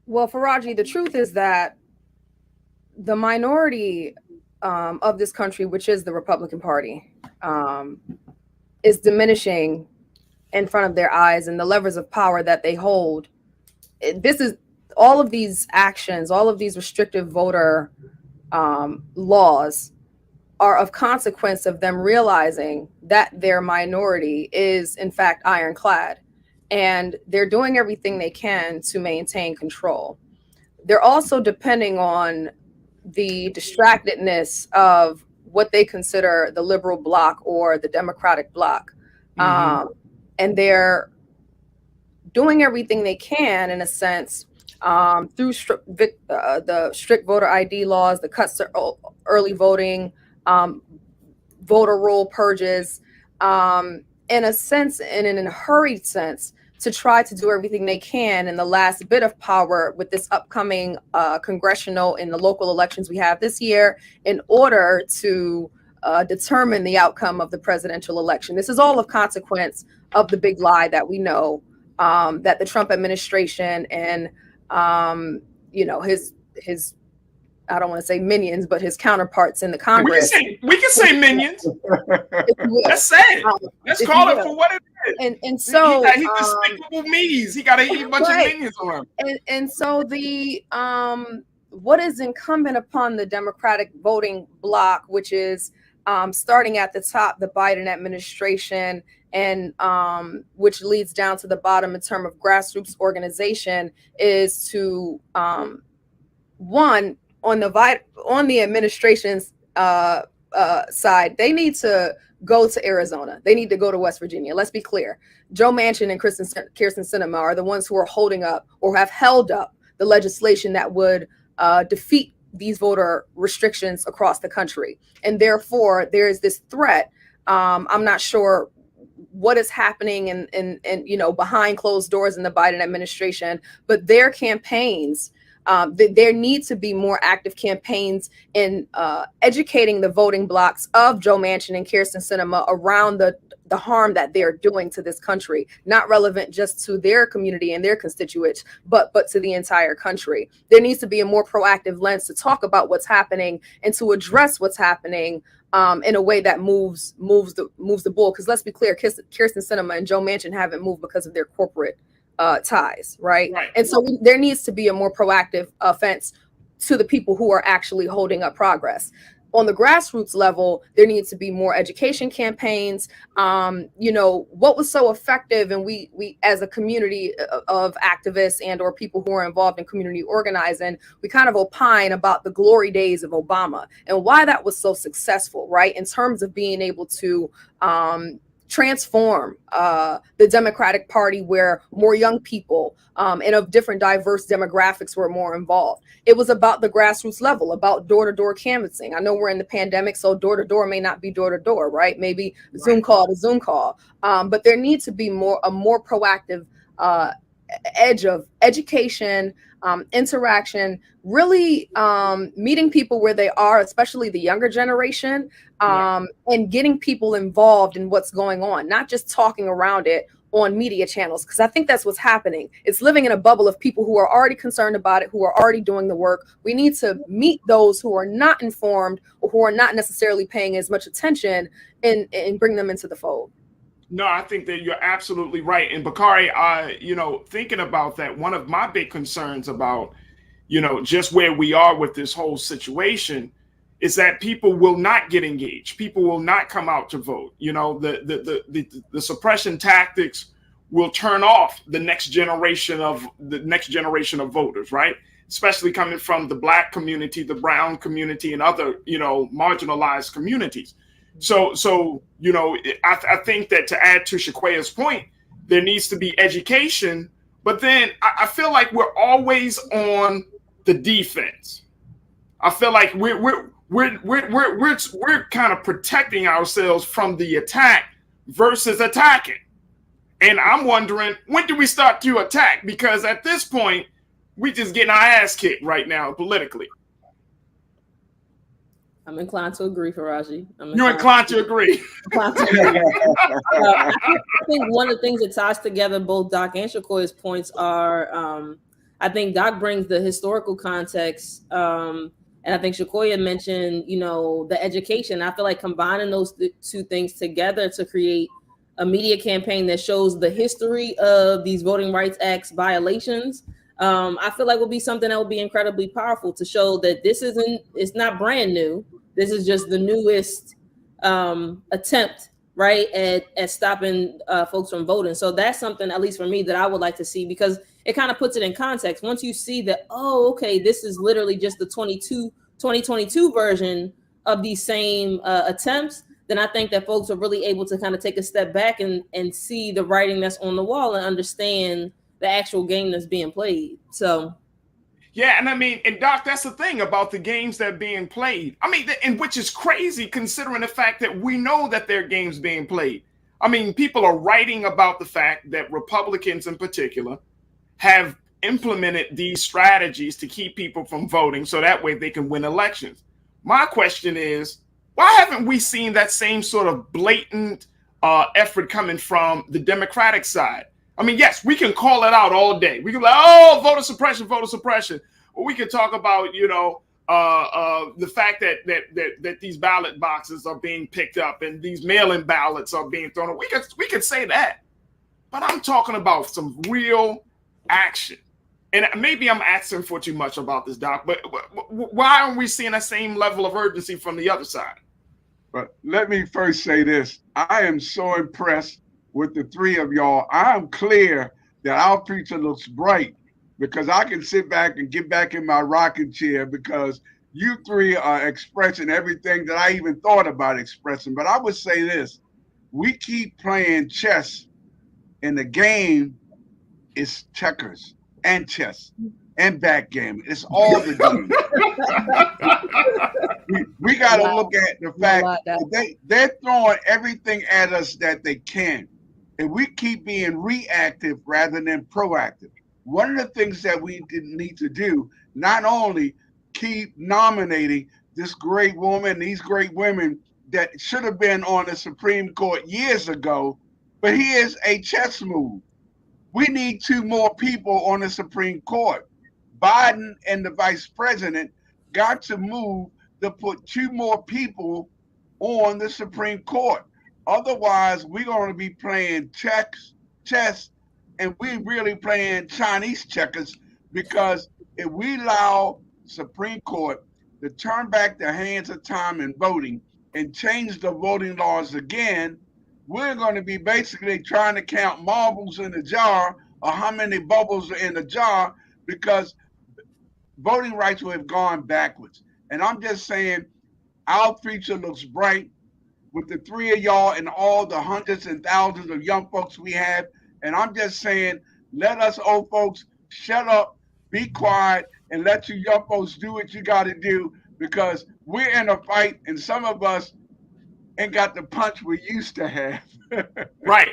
Well, Farajii, the truth is that the minority of this country, which is the Republican Party, is diminishing in front of their eyes, and the levers of power that they hold. This is all of these actions, all of these restrictive voter laws are of consequence of them realizing that their minority is in fact ironclad, and they're doing everything they can to maintain control. They're also depending on the distractedness of what they consider the liberal bloc or the Democratic bloc. And they're doing everything they can, in a sense, through the strict voter ID laws, the cuts to early voting, voter roll purges, in a sense, and in a hurried sense, to try to do everything they can in the last bit of power with this upcoming congressional and the local elections we have this year, in order to determine the outcome of the presidential election. This is all of consequence of the big lie that we know, that the Trump administration and his I don't want to say minions, but his counterparts in the Congress. We can say minions. Let's say it. Let's call it for what it is. And so he despicable me's. He got a bunch of minions on him. And so the what is incumbent upon the Democratic voting bloc, which is starting at the top, the Biden administration, and which leads down to the bottom in terms of grassroots organization, is to one, on the administration's side, they need to go to Arizona. They need to go to West Virginia. Let's be clear. Joe Manchin and Kyrsten Sinema are the ones who are holding up or have held up the legislation that would defeat these voter restrictions across the country. And therefore, there is this threat. I'm not sure what is happening in behind closed doors in the Biden administration, but their campaigns, there need to be more active campaigns in educating the voting blocs of Joe Manchin and Kyrsten Sinema around the the harm that they're doing to this country, not relevant just to their community and their constituents, but to the entire country. There needs to be a more proactive lens to talk about what's happening and to address what's happening in a way that moves the ball. Because let's be clear, Kyrsten Sinema and Joe Manchin haven't moved because of their corporate ties, right? And so there needs to be a more proactive offense to the people who are actually holding up progress. On the grassroots level, there needs to be more education campaigns. You know, what was so effective, and we as a community of activists and or people who are involved in community organizing, we kind of opine about the glory days of Obama and why that was so successful, right? In terms of being able to transform the Democratic Party, where more young people and of different diverse demographics were more involved. It was about the grassroots level, about door-to-door canvassing. I know we're in the pandemic, so door-to-door may not be door-to-door, right? Maybe Zoom call to Zoom call. But there needs to be a more proactive edge of education, interaction, really meeting people where they are, especially the younger generation, and getting people involved in what's going on, not just talking around it on media channels, because I think that's what's happening. It's living in a bubble of people who are already concerned about it, who are already doing the work. We need to meet those who are not informed or who are not necessarily paying as much attention and bring them into the fold. No, I think that you're absolutely right. And Bakari, you know, thinking about that, one of my big concerns about, you know, just where we are with this whole situation is that people will not get engaged. People will not come out to vote. You know, the suppression tactics will turn off the next generation of voters, right? Especially coming from the Black community, the brown community, and other, you know, marginalized communities. So you know, I think that to add to Shaquaya's point, there needs to be education, but then I feel like we're always on the defense. I feel like we're kind of protecting ourselves from the attack versus attacking. And I'm wondering, when do we start to attack? Because at this point, we just getting our ass kicked right now politically. I'm inclined to agree, Farajii. You're inclined to agree. I think one of the things that ties together both Doc and Shakoya's points are, I think Doc brings the historical context, and I think Shakoya mentioned, you know, the education. I feel like combining those two things together to create a media campaign that shows the history of these Voting Rights Act violations, I feel like will be something that will be incredibly powerful to show that it's not brand new. This is just the newest attempt, right, at stopping folks from voting. So that's something, at least for me, that I would like to see, because it kind of puts it in context. Once you see that, oh, okay, this is literally just the 2022 version of these same attempts, then I think that folks are really able to kind of take a step back and see the writing that's on the wall and understand the actual game that's being played. So. Yeah, and I mean, and Doc, that's the thing about the games that are being played. I mean, and which is crazy considering the fact that we know that there are games being played. I mean, people are writing about the fact that Republicans in particular have implemented these strategies to keep people from voting so that way they can win elections. My question is, why haven't we seen that same sort of blatant effort coming from the Democratic side? I mean, yes, we can call it out all day. We can be like, oh, voter suppression. Or we can talk about, you know, the fact that these ballot boxes are being picked up and these mail-in ballots are being thrown away. We could say that. But I'm talking about some real action. And maybe I'm asking for too much about this, Doc, but why aren't we seeing that same level of urgency from the other side? But let me first say this. I am so impressed with the three of y'all. I'm clear that our future looks bright because I can sit back and get back in my rocking chair because you three are expressing everything that I even thought about expressing. But I would say this, we keep playing chess and the game is checkers and chess and backgammon. It's all the game. we got to look at the fact that they're throwing everything at us that they can. And we keep being reactive rather than proactive. One of the things that we need to do, not only keep nominating this great woman, these great women that should have been on the Supreme Court years ago. But here's a chess move. We need 2 more people on the Supreme Court. Biden and the vice president got to move to put 2 more people on the Supreme Court. Otherwise, we're going to be playing chess, and we're really playing Chinese checkers, because if we allow Supreme Court to turn back the hands of time in voting and change the voting laws again, we're going to be basically trying to count marbles in the jar, or how many bubbles are in the jar, because voting rights will have gone backwards. And I'm just saying, our future looks bright with the 3 of y'all and all the hundreds and thousands of young folks we have. And I'm just saying, let us old folks shut up, be quiet, and let you young folks do what you got to do, because we're in a fight, and some of us ain't got the punch we used to have. Right.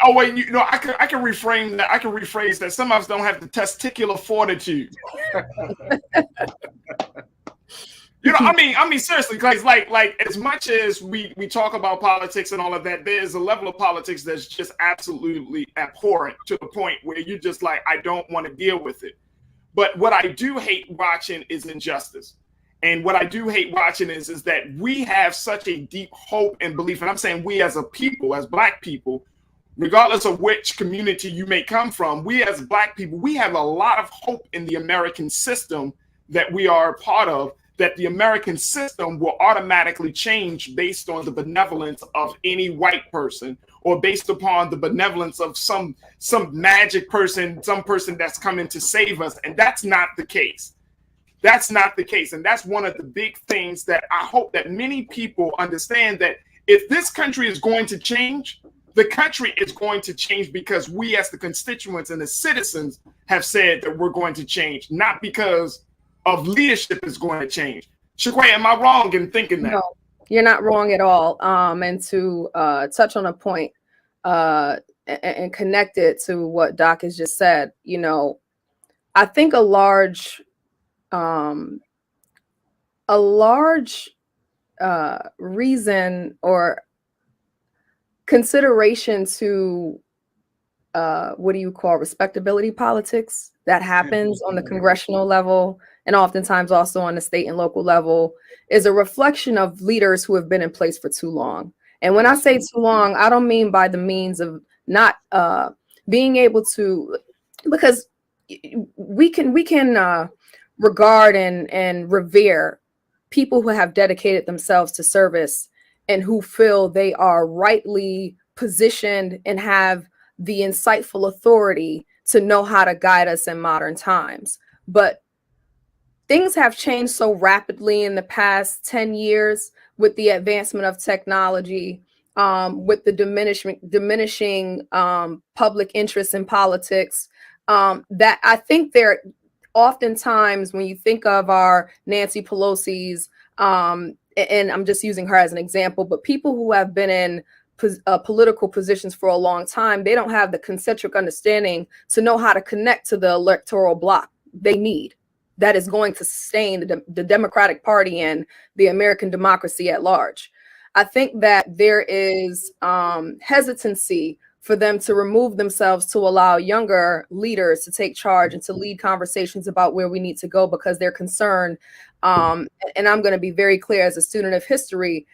Oh wait, I can reframe that. I can rephrase that. Some of us don't have the testicular fortitude. I mean, seriously, guys. Like as much as we talk about politics and all of that, there is a level of politics that's just absolutely abhorrent, to the point where you're just like, I don't want to deal with it. But what I do hate watching is injustice. And what I do hate watching is that we have such a deep hope and belief, and I'm saying we as a people, as Black people, regardless of which community you may come from, we as Black people, we have a lot of hope in the American system that we are a part of, that the American system will automatically change based on the benevolence of any white person, or based upon the benevolence of some magic person, some person that's coming to save us. And that's not the case. That's not the case. And that's one of the big things that I hope that many people understand, that if this country is going to change, the country is going to change because we as the constituents and the citizens have said that we're going to change, not because of leadership is going to change. Shaquay, am I wrong in thinking that? No, you're not wrong at all. And to touch on a point and connect it to what Doc has just said, I think a large reason or consideration to what do you call respectability politics that happens on the congressional level, and oftentimes also on the state and local level, is a reflection of leaders who have been in place for too long. And when I say too long, I don't mean by the means of not being able to, because we can regard and revere people who have dedicated themselves to service and who feel they are rightly positioned and have the insightful authority to know how to guide us in modern times. But things have changed so rapidly in the past 10 years with the advancement of technology, with the diminishing public interest in politics, that I think there oftentimes, when you think of our Nancy Pelosi's, and I'm just using her as an example, but people who have been in political positions for a long time, they don't have the concentric understanding to know how to connect to the electoral bloc they need that is going to sustain the Democratic Party and the American democracy at large. I think that there is hesitancy for them to remove themselves to allow younger leaders to take charge and to lead conversations about where we need to go, because they're concerned. And I'm going to be very clear as a student of history,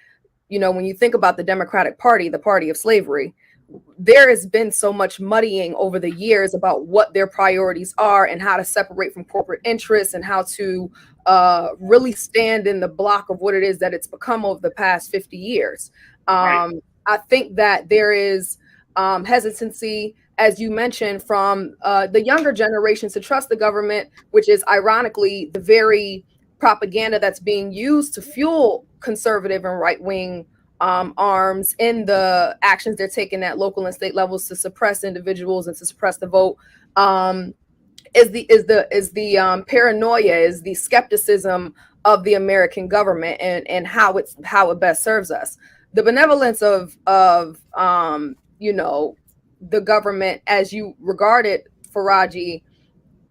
when you think about the Democratic Party, the party of slavery, there has been so much muddying over the years about what their priorities are and how to separate from corporate interests and how to really stand in the block of what it is that it's become over the past 50 years. Right. I think that there is hesitancy, as you mentioned, from the younger generations to trust the government, which is ironically the very propaganda that's being used to fuel conservative and right-wing arms in the actions they're taking at local and state levels to suppress individuals and to suppress the vote. Is the paranoia, is the skepticism of the American government and how it best serves us. The benevolence of the government, as you regard it, Farajii,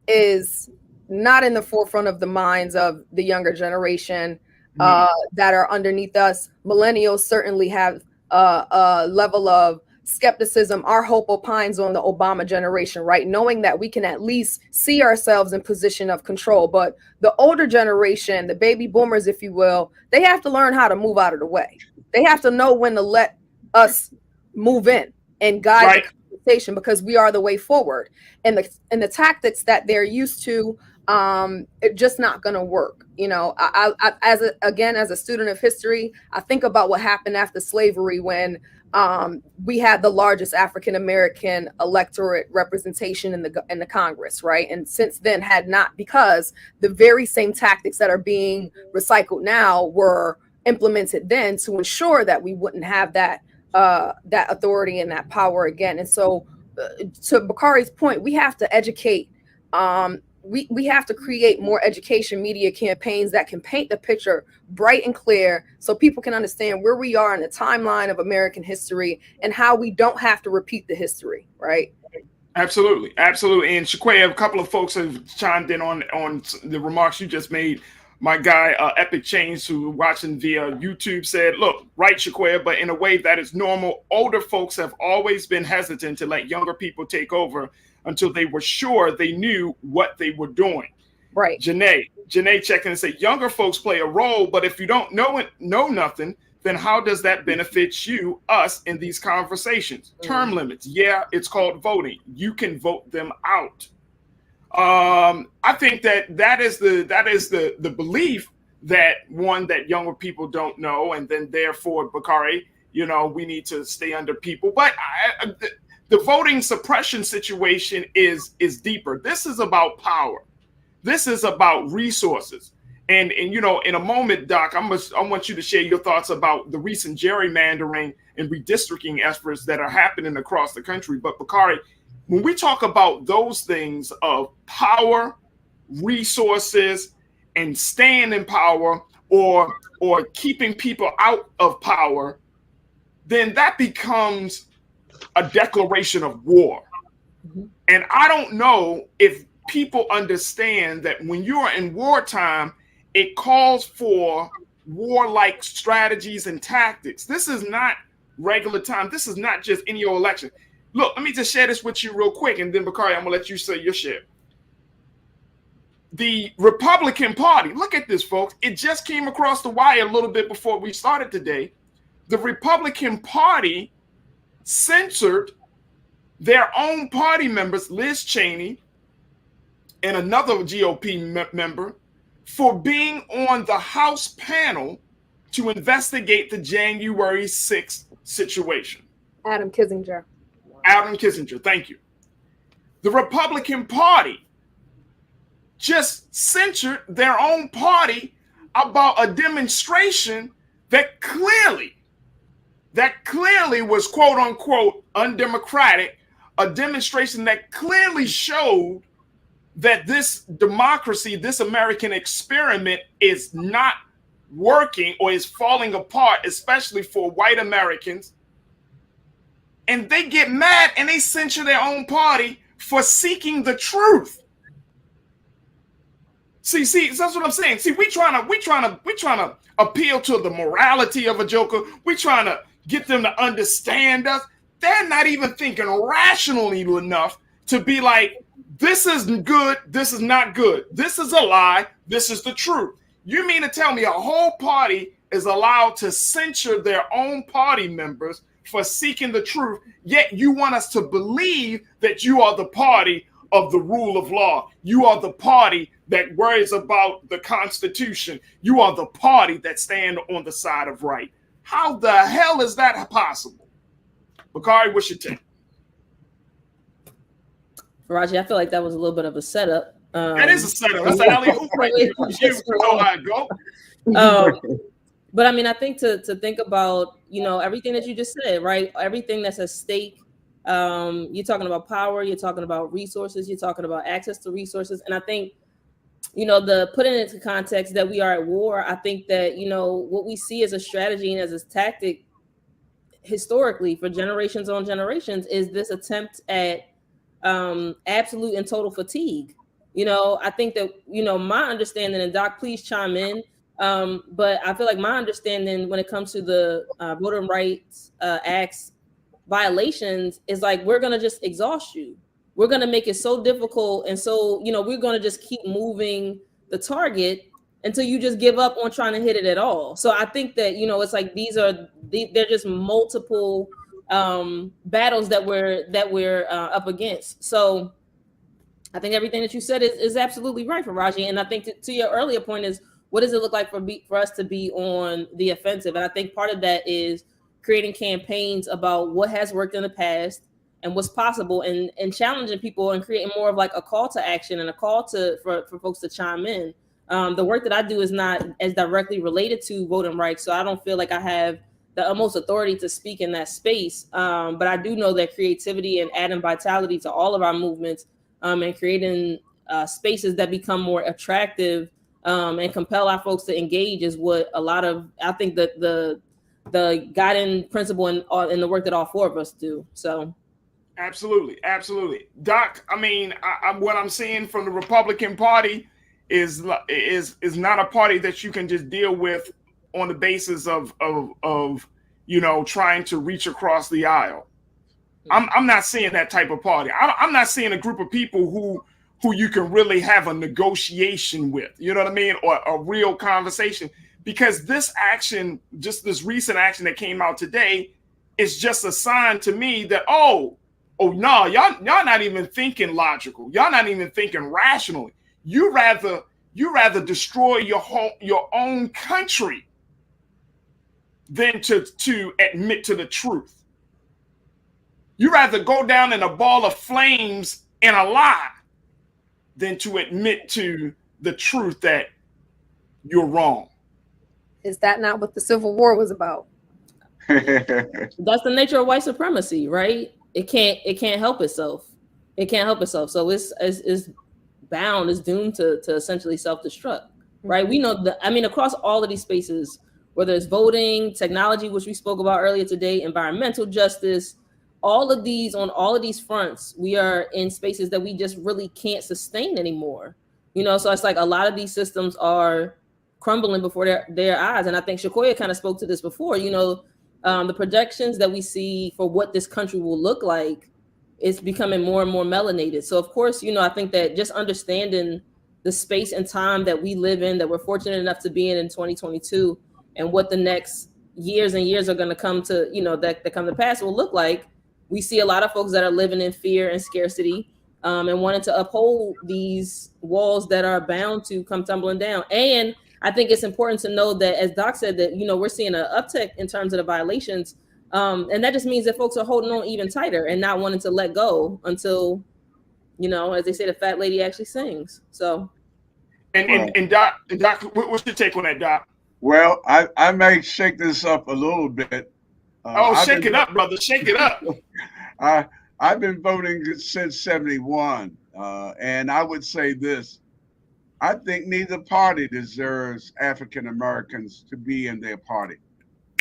is not in the forefront of the minds of the younger generation. that are underneath us. Millennials certainly have a level of skepticism. Our hope opines on the Obama generation, right? Knowing that we can at least see ourselves in position of control. But the older generation, the baby boomers, if you will, they have to learn how to move out of the way. They have to know when to let us move in and guide the conversation, because we are the way forward. And the tactics that they're used to, it's just not going to work. You know, I as a student of history, I think about what happened after slavery when we had the largest African American electorate representation in the Congress, right? And since then had not, because the very same tactics that are being recycled now were implemented then to ensure that we wouldn't have that authority and that power again. And so, to Bakari's point, we have to educate. We have to create more education media campaigns that can paint the picture bright and clear so people can understand where we are in the timeline of American history and how we don't have to repeat the history, right? Absolutely. Absolutely. And Shaquay, a couple of folks have chimed in on the remarks you just made. My guy, Epic Change, who watching via YouTube, said, look, right, Shaquay, but in a way that is normal. Older folks have always been hesitant to let younger people take over until they were sure they knew what they were doing. Right. Janae checking and say, younger folks play a role, but if you don't know nothing, then how does that benefit us in these conversations? Term limits. Yeah, it's called voting. You can vote them out. I think that is the belief that younger people don't know, and then therefore, Bakari, you know, we need to stay under people. But the voting suppression situation is deeper. This is about power. This is about resources. And you know, in a moment, Doc, I want you to share your thoughts about the recent gerrymandering and redistricting efforts that are happening across the country. But Bakari, when we talk about those things of power, resources, and staying in power, or keeping people out of power, then that becomes a declaration of war. Mm-hmm. And I don't know if people understand that when you are in wartime, it calls for warlike strategies and tactics. This is not regular time. This is not just any old election. Look, let me just share this with you real quick, and then Bakari, I'm gonna let you say your share. The Republican Party, look at this, folks. It just came across the wire a little bit before we started today. The Republican Party censored their own party members, Liz Cheney and another GOP member, for being on the House panel to investigate the January 6th situation. Adam Kinzinger, thank you. The Republican Party just censored their own party about a demonstration that clearly was quote unquote undemocratic, a demonstration that clearly showed that this democracy, this American experiment is not working or is falling apart, especially for white Americans. And they get mad and they censure their own party for seeking the truth. See, that's what I'm saying. See, we trying to appeal to the morality of a joker. We trying to get them to understand us. They're not even thinking rationally enough to be like, this is good, this is not good. This is a lie, this is the truth. You mean to tell me a whole party is allowed to censure their own party members for seeking the truth, yet you want us to believe that you are the party of the rule of law. You are the party that worries about the Constitution. You are the party that stands on the side of right. How the hell is that possible? Bakari, what's your take? Farajii, I feel like that was a little bit of a setup. That is a setup. That's an alley-oop right there. You know how it go. But I mean, I think to think about, you know, everything that you just said, right? Everything that's at stake. You're talking about power. You're talking about resources. You're talking about access to resources. And I think, you know, putting it into context that we are at war, I think that, you know, what we see as a strategy and as a tactic historically for generations on generations is this attempt at absolute and total fatigue. You know, I think that, you know, my understanding, and Doc, please chime in, But I feel like my understanding when it comes to the voting rights acts violations is like, we're going to just exhaust you. We're going to make it so difficult. And so, we're going to just keep moving the target until you just give up on trying to hit it at all. So I think that, it's like, they're just multiple battles that we're up against. So I think everything that you said is absolutely right, Farajii. And I think to your earlier point is, what does it look like for us to be on the offensive? And I think part of that is creating campaigns about what has worked in the past and what's possible, and challenging people and creating more of like a call to action and a call for folks to chime in. The work that I do is not as directly related to voting rights, so I don't feel like I have the utmost authority to speak in that space. But I do know that creativity and adding vitality to all of our movements and creating spaces that become more attractive and compel our folks to engage is what a lot of, I think, that the guiding principle in the work that all four of us do. So absolutely, Doc. I mean, what I'm seeing from the Republican Party is not a party that you can just deal with on the basis of trying to reach across the aisle. I'm not seeing that type of party. I'm not seeing a group of people who you can really have a negotiation with, you know what I mean, or a real conversation. Because this action, just this recent action that came out today, is just a sign to me that no, y'all not even thinking logical. Y'all not even thinking rationally. You rather destroy your own country than to admit to the truth. You rather go down in a ball of flames and a lie than to admit to the truth that you're wrong. Is that not what the Civil War was about? That's the nature of white supremacy, right? It can't help itself. It can't help itself. So it's doomed to essentially self-destruct, right? We know that, across all of these spaces, whether it's voting, technology, which we spoke about earlier today, environmental justice, on all of these fronts, we are in spaces that we just really can't sustain anymore. So it's like a lot of these systems are crumbling before their eyes. And I think Shakoya kind of spoke to this before, the projections that we see for what this country will look like is becoming more and more melanated. So of course, I think that just understanding the space and time that we live in, that we're fortunate enough to be in 2022, and what the next years and years are going to come to, that come to pass will look like. We see a lot of folks that are living in fear and scarcity and wanting to uphold these walls that are bound to come tumbling down. And I think it's important to know that, as Doc said, that, we're seeing an uptick in terms of the violations. And that just means that folks are holding on even tighter and not wanting to let go until, as they say, the fat lady actually sings. So. And Doc, what's your take on that, Doc? Well, I may shake this up a little bit. Shake it up, brother. Shake it up. I've been voting since 71. And I would say this. I think neither party deserves African Americans to be in their party.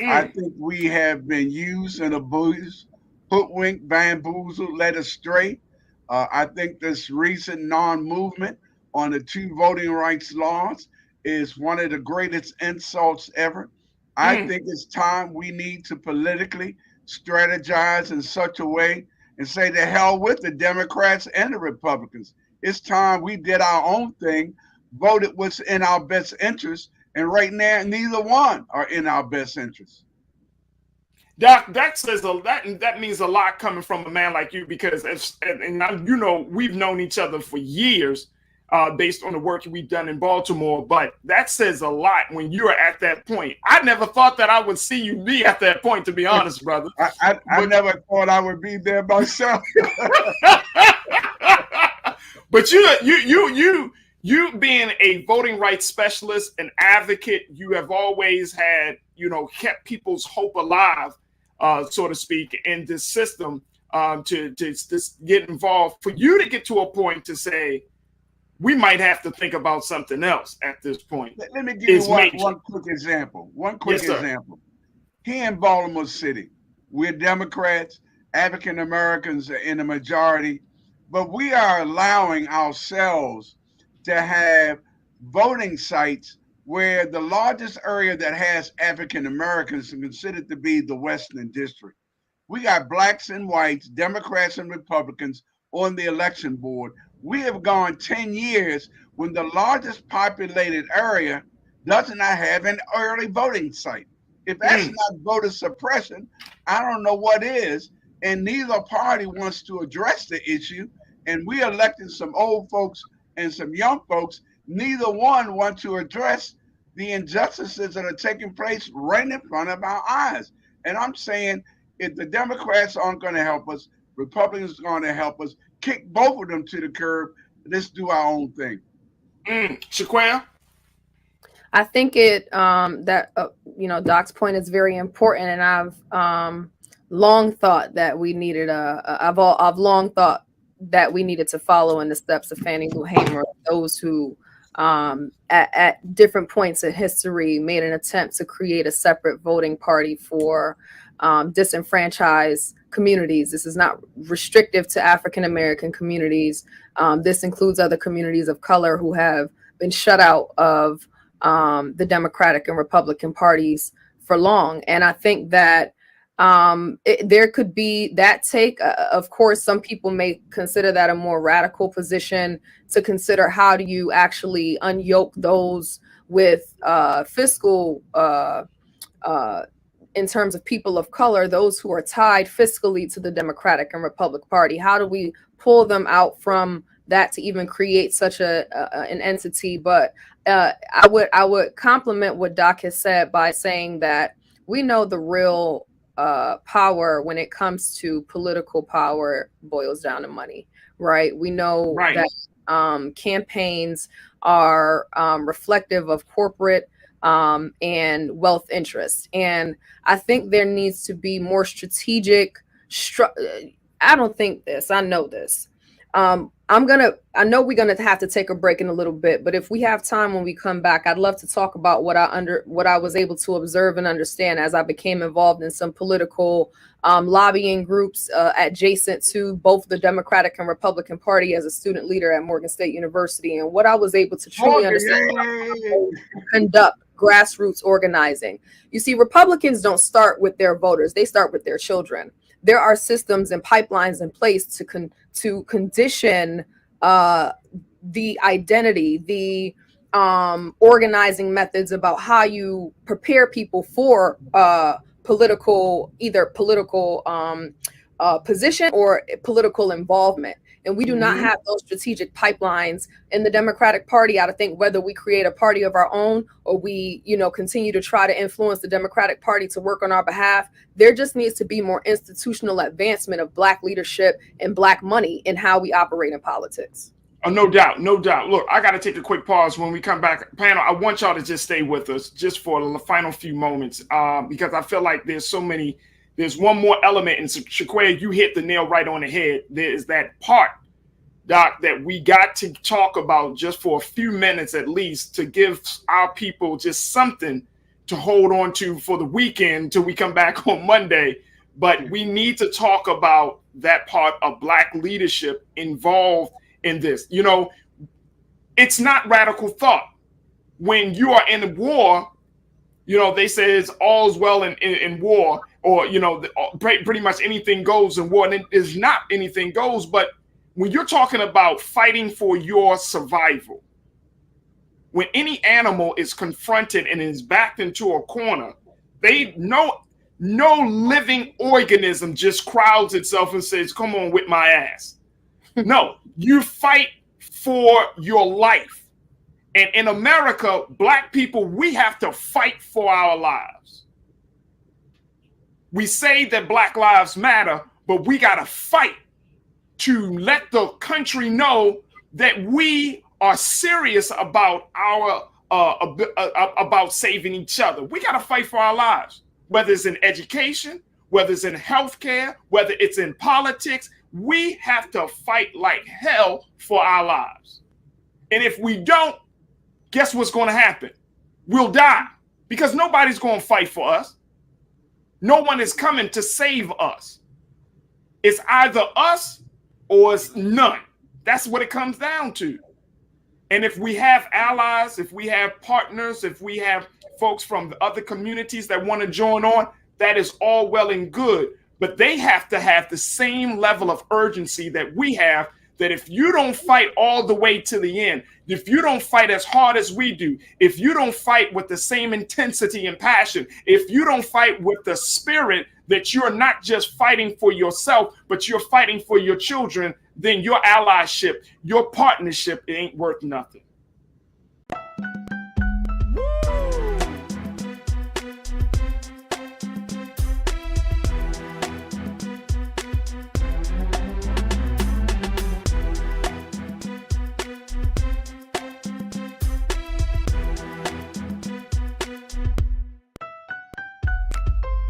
I think we have been used and abused, hoodwinked, bamboozled, led astray. I think this recent non-movement on the 2 voting rights laws is one of the greatest insults ever. I think it's time we need to politically strategize in such a way and say to hell with the Democrats and the Republicans. It's time we did our own thing, voted what's in our best interest, and right now neither one are in our best interest. Doc, that means a lot coming from a man like you, because we've known each other for years based on the work we've done in Baltimore, but that says a lot when you're at that point. I never thought that I would see you be at that point, to be honest, brother. I never thought I would be there myself. But you being a voting rights specialist, an advocate, you have always had, kept people's hope alive, so to speak, in this system to get involved. For you to get to a point to say, we might have to think about something else at this point. Let me give you one quick example. Here in Baltimore City, we're Democrats, African Americans are in the majority, but we are allowing ourselves to have voting sites where the largest area that has African Americans is considered to be the Western District. We got blacks and whites, Democrats and Republicans on the election board. We have gone 10 years when the largest populated area does not have an early voting site. If that's not voter suppression, I don't know what is. And neither party wants to address the issue. And we elected some old folks and some young folks. Neither one want to address the injustices that are taking place right in front of our eyes. And I'm saying, if the Democrats aren't going to help us, Republicans are going to help us, kick both of them to the curb. Let's do our own thing. Shaquille? I think it that Doc's point is very important, and I've long thought that we needed I've long thought that we needed to follow in the steps of Fannie Lou Hamer, those who at different points in history made an attempt to create a separate voting party for disenfranchised communities. This is not restrictive to African American communities. This includes other communities of color who have been shut out of the Democratic and Republican parties for long. And I think that there could be that take. Of course, some people may consider that a more radical position to consider how do you actually unyoke those with fiscal in terms of people of color, those who are tied fiscally to the Democratic and Republican Party. How do we pull them out from that to even create such an entity? But I would compliment what Doc has said by saying that we know the real power when it comes to political power boils down to money, right? We know that campaigns are reflective of corporate and wealth interests. And I think there needs to be more strategic. I don't think this, I know this. I know we're gonna have to take a break in a little bit, but if we have time when we come back, I'd love to talk about what I was able to observe and understand as I became involved in some political lobbying groups adjacent to both the Democratic and Republican Party as a student leader at Morgan State University, and what I was able to truly understand conduct grassroots organizing. You see, Republicans don't start with their voters, they start with their children. There are systems and pipelines in place to condition the identity, the organizing methods about how you prepare people for political position or political involvement. And we do not have those strategic pipelines in the Democratic Party. I think whether we create a party of our own or we, continue to try to influence the Democratic Party to work on our behalf, there just needs to be more institutional advancement of Black leadership and Black money in how we operate in politics. Oh, no doubt, no doubt. Look, I got to take a quick pause when we come back. Panel, I want y'all to just stay with us just for the final few moments because I feel like there's one more element, and Shaquille, you hit the nail right on the head. There's that part, Doc, that we got to talk about just for a few minutes at least to give our people just something to hold on to for the weekend till we come back on Monday. But we need to talk about that part of Black leadership involved in this. It's not radical thought. When you are in a war, they say it's all's well in war, or, pretty much anything goes in war, and it is not anything goes. But when you're talking about fighting for your survival, when any animal is confronted and is backed into a corner, no living organism just crowds itself and says, come on with my ass. No, you fight for your life. And in America, Black people, we have to fight for our lives. We say that Black lives matter, but we got to fight to let the country know that we are serious about our about saving each other. We got to fight for our lives, whether it's in education, whether it's in healthcare, whether it's in politics. We have to fight like hell for our lives. And if we don't, guess what's going to happen? We'll die, because nobody's going to fight for us. No one is coming to save us. It's either us or it's none. That's what it comes down to. And if we have allies, if we have partners, if we have folks from the other communities that want to join on, that is all well and good. But they have to have the same level of urgency that we have, that if you don't fight all the way to the end, if you don't fight as hard as we do, if you don't fight with the same intensity and passion, if you don't fight with the spirit that you're not just fighting for yourself, but you're fighting for your children, then your allyship, your partnership, it ain't worth nothing.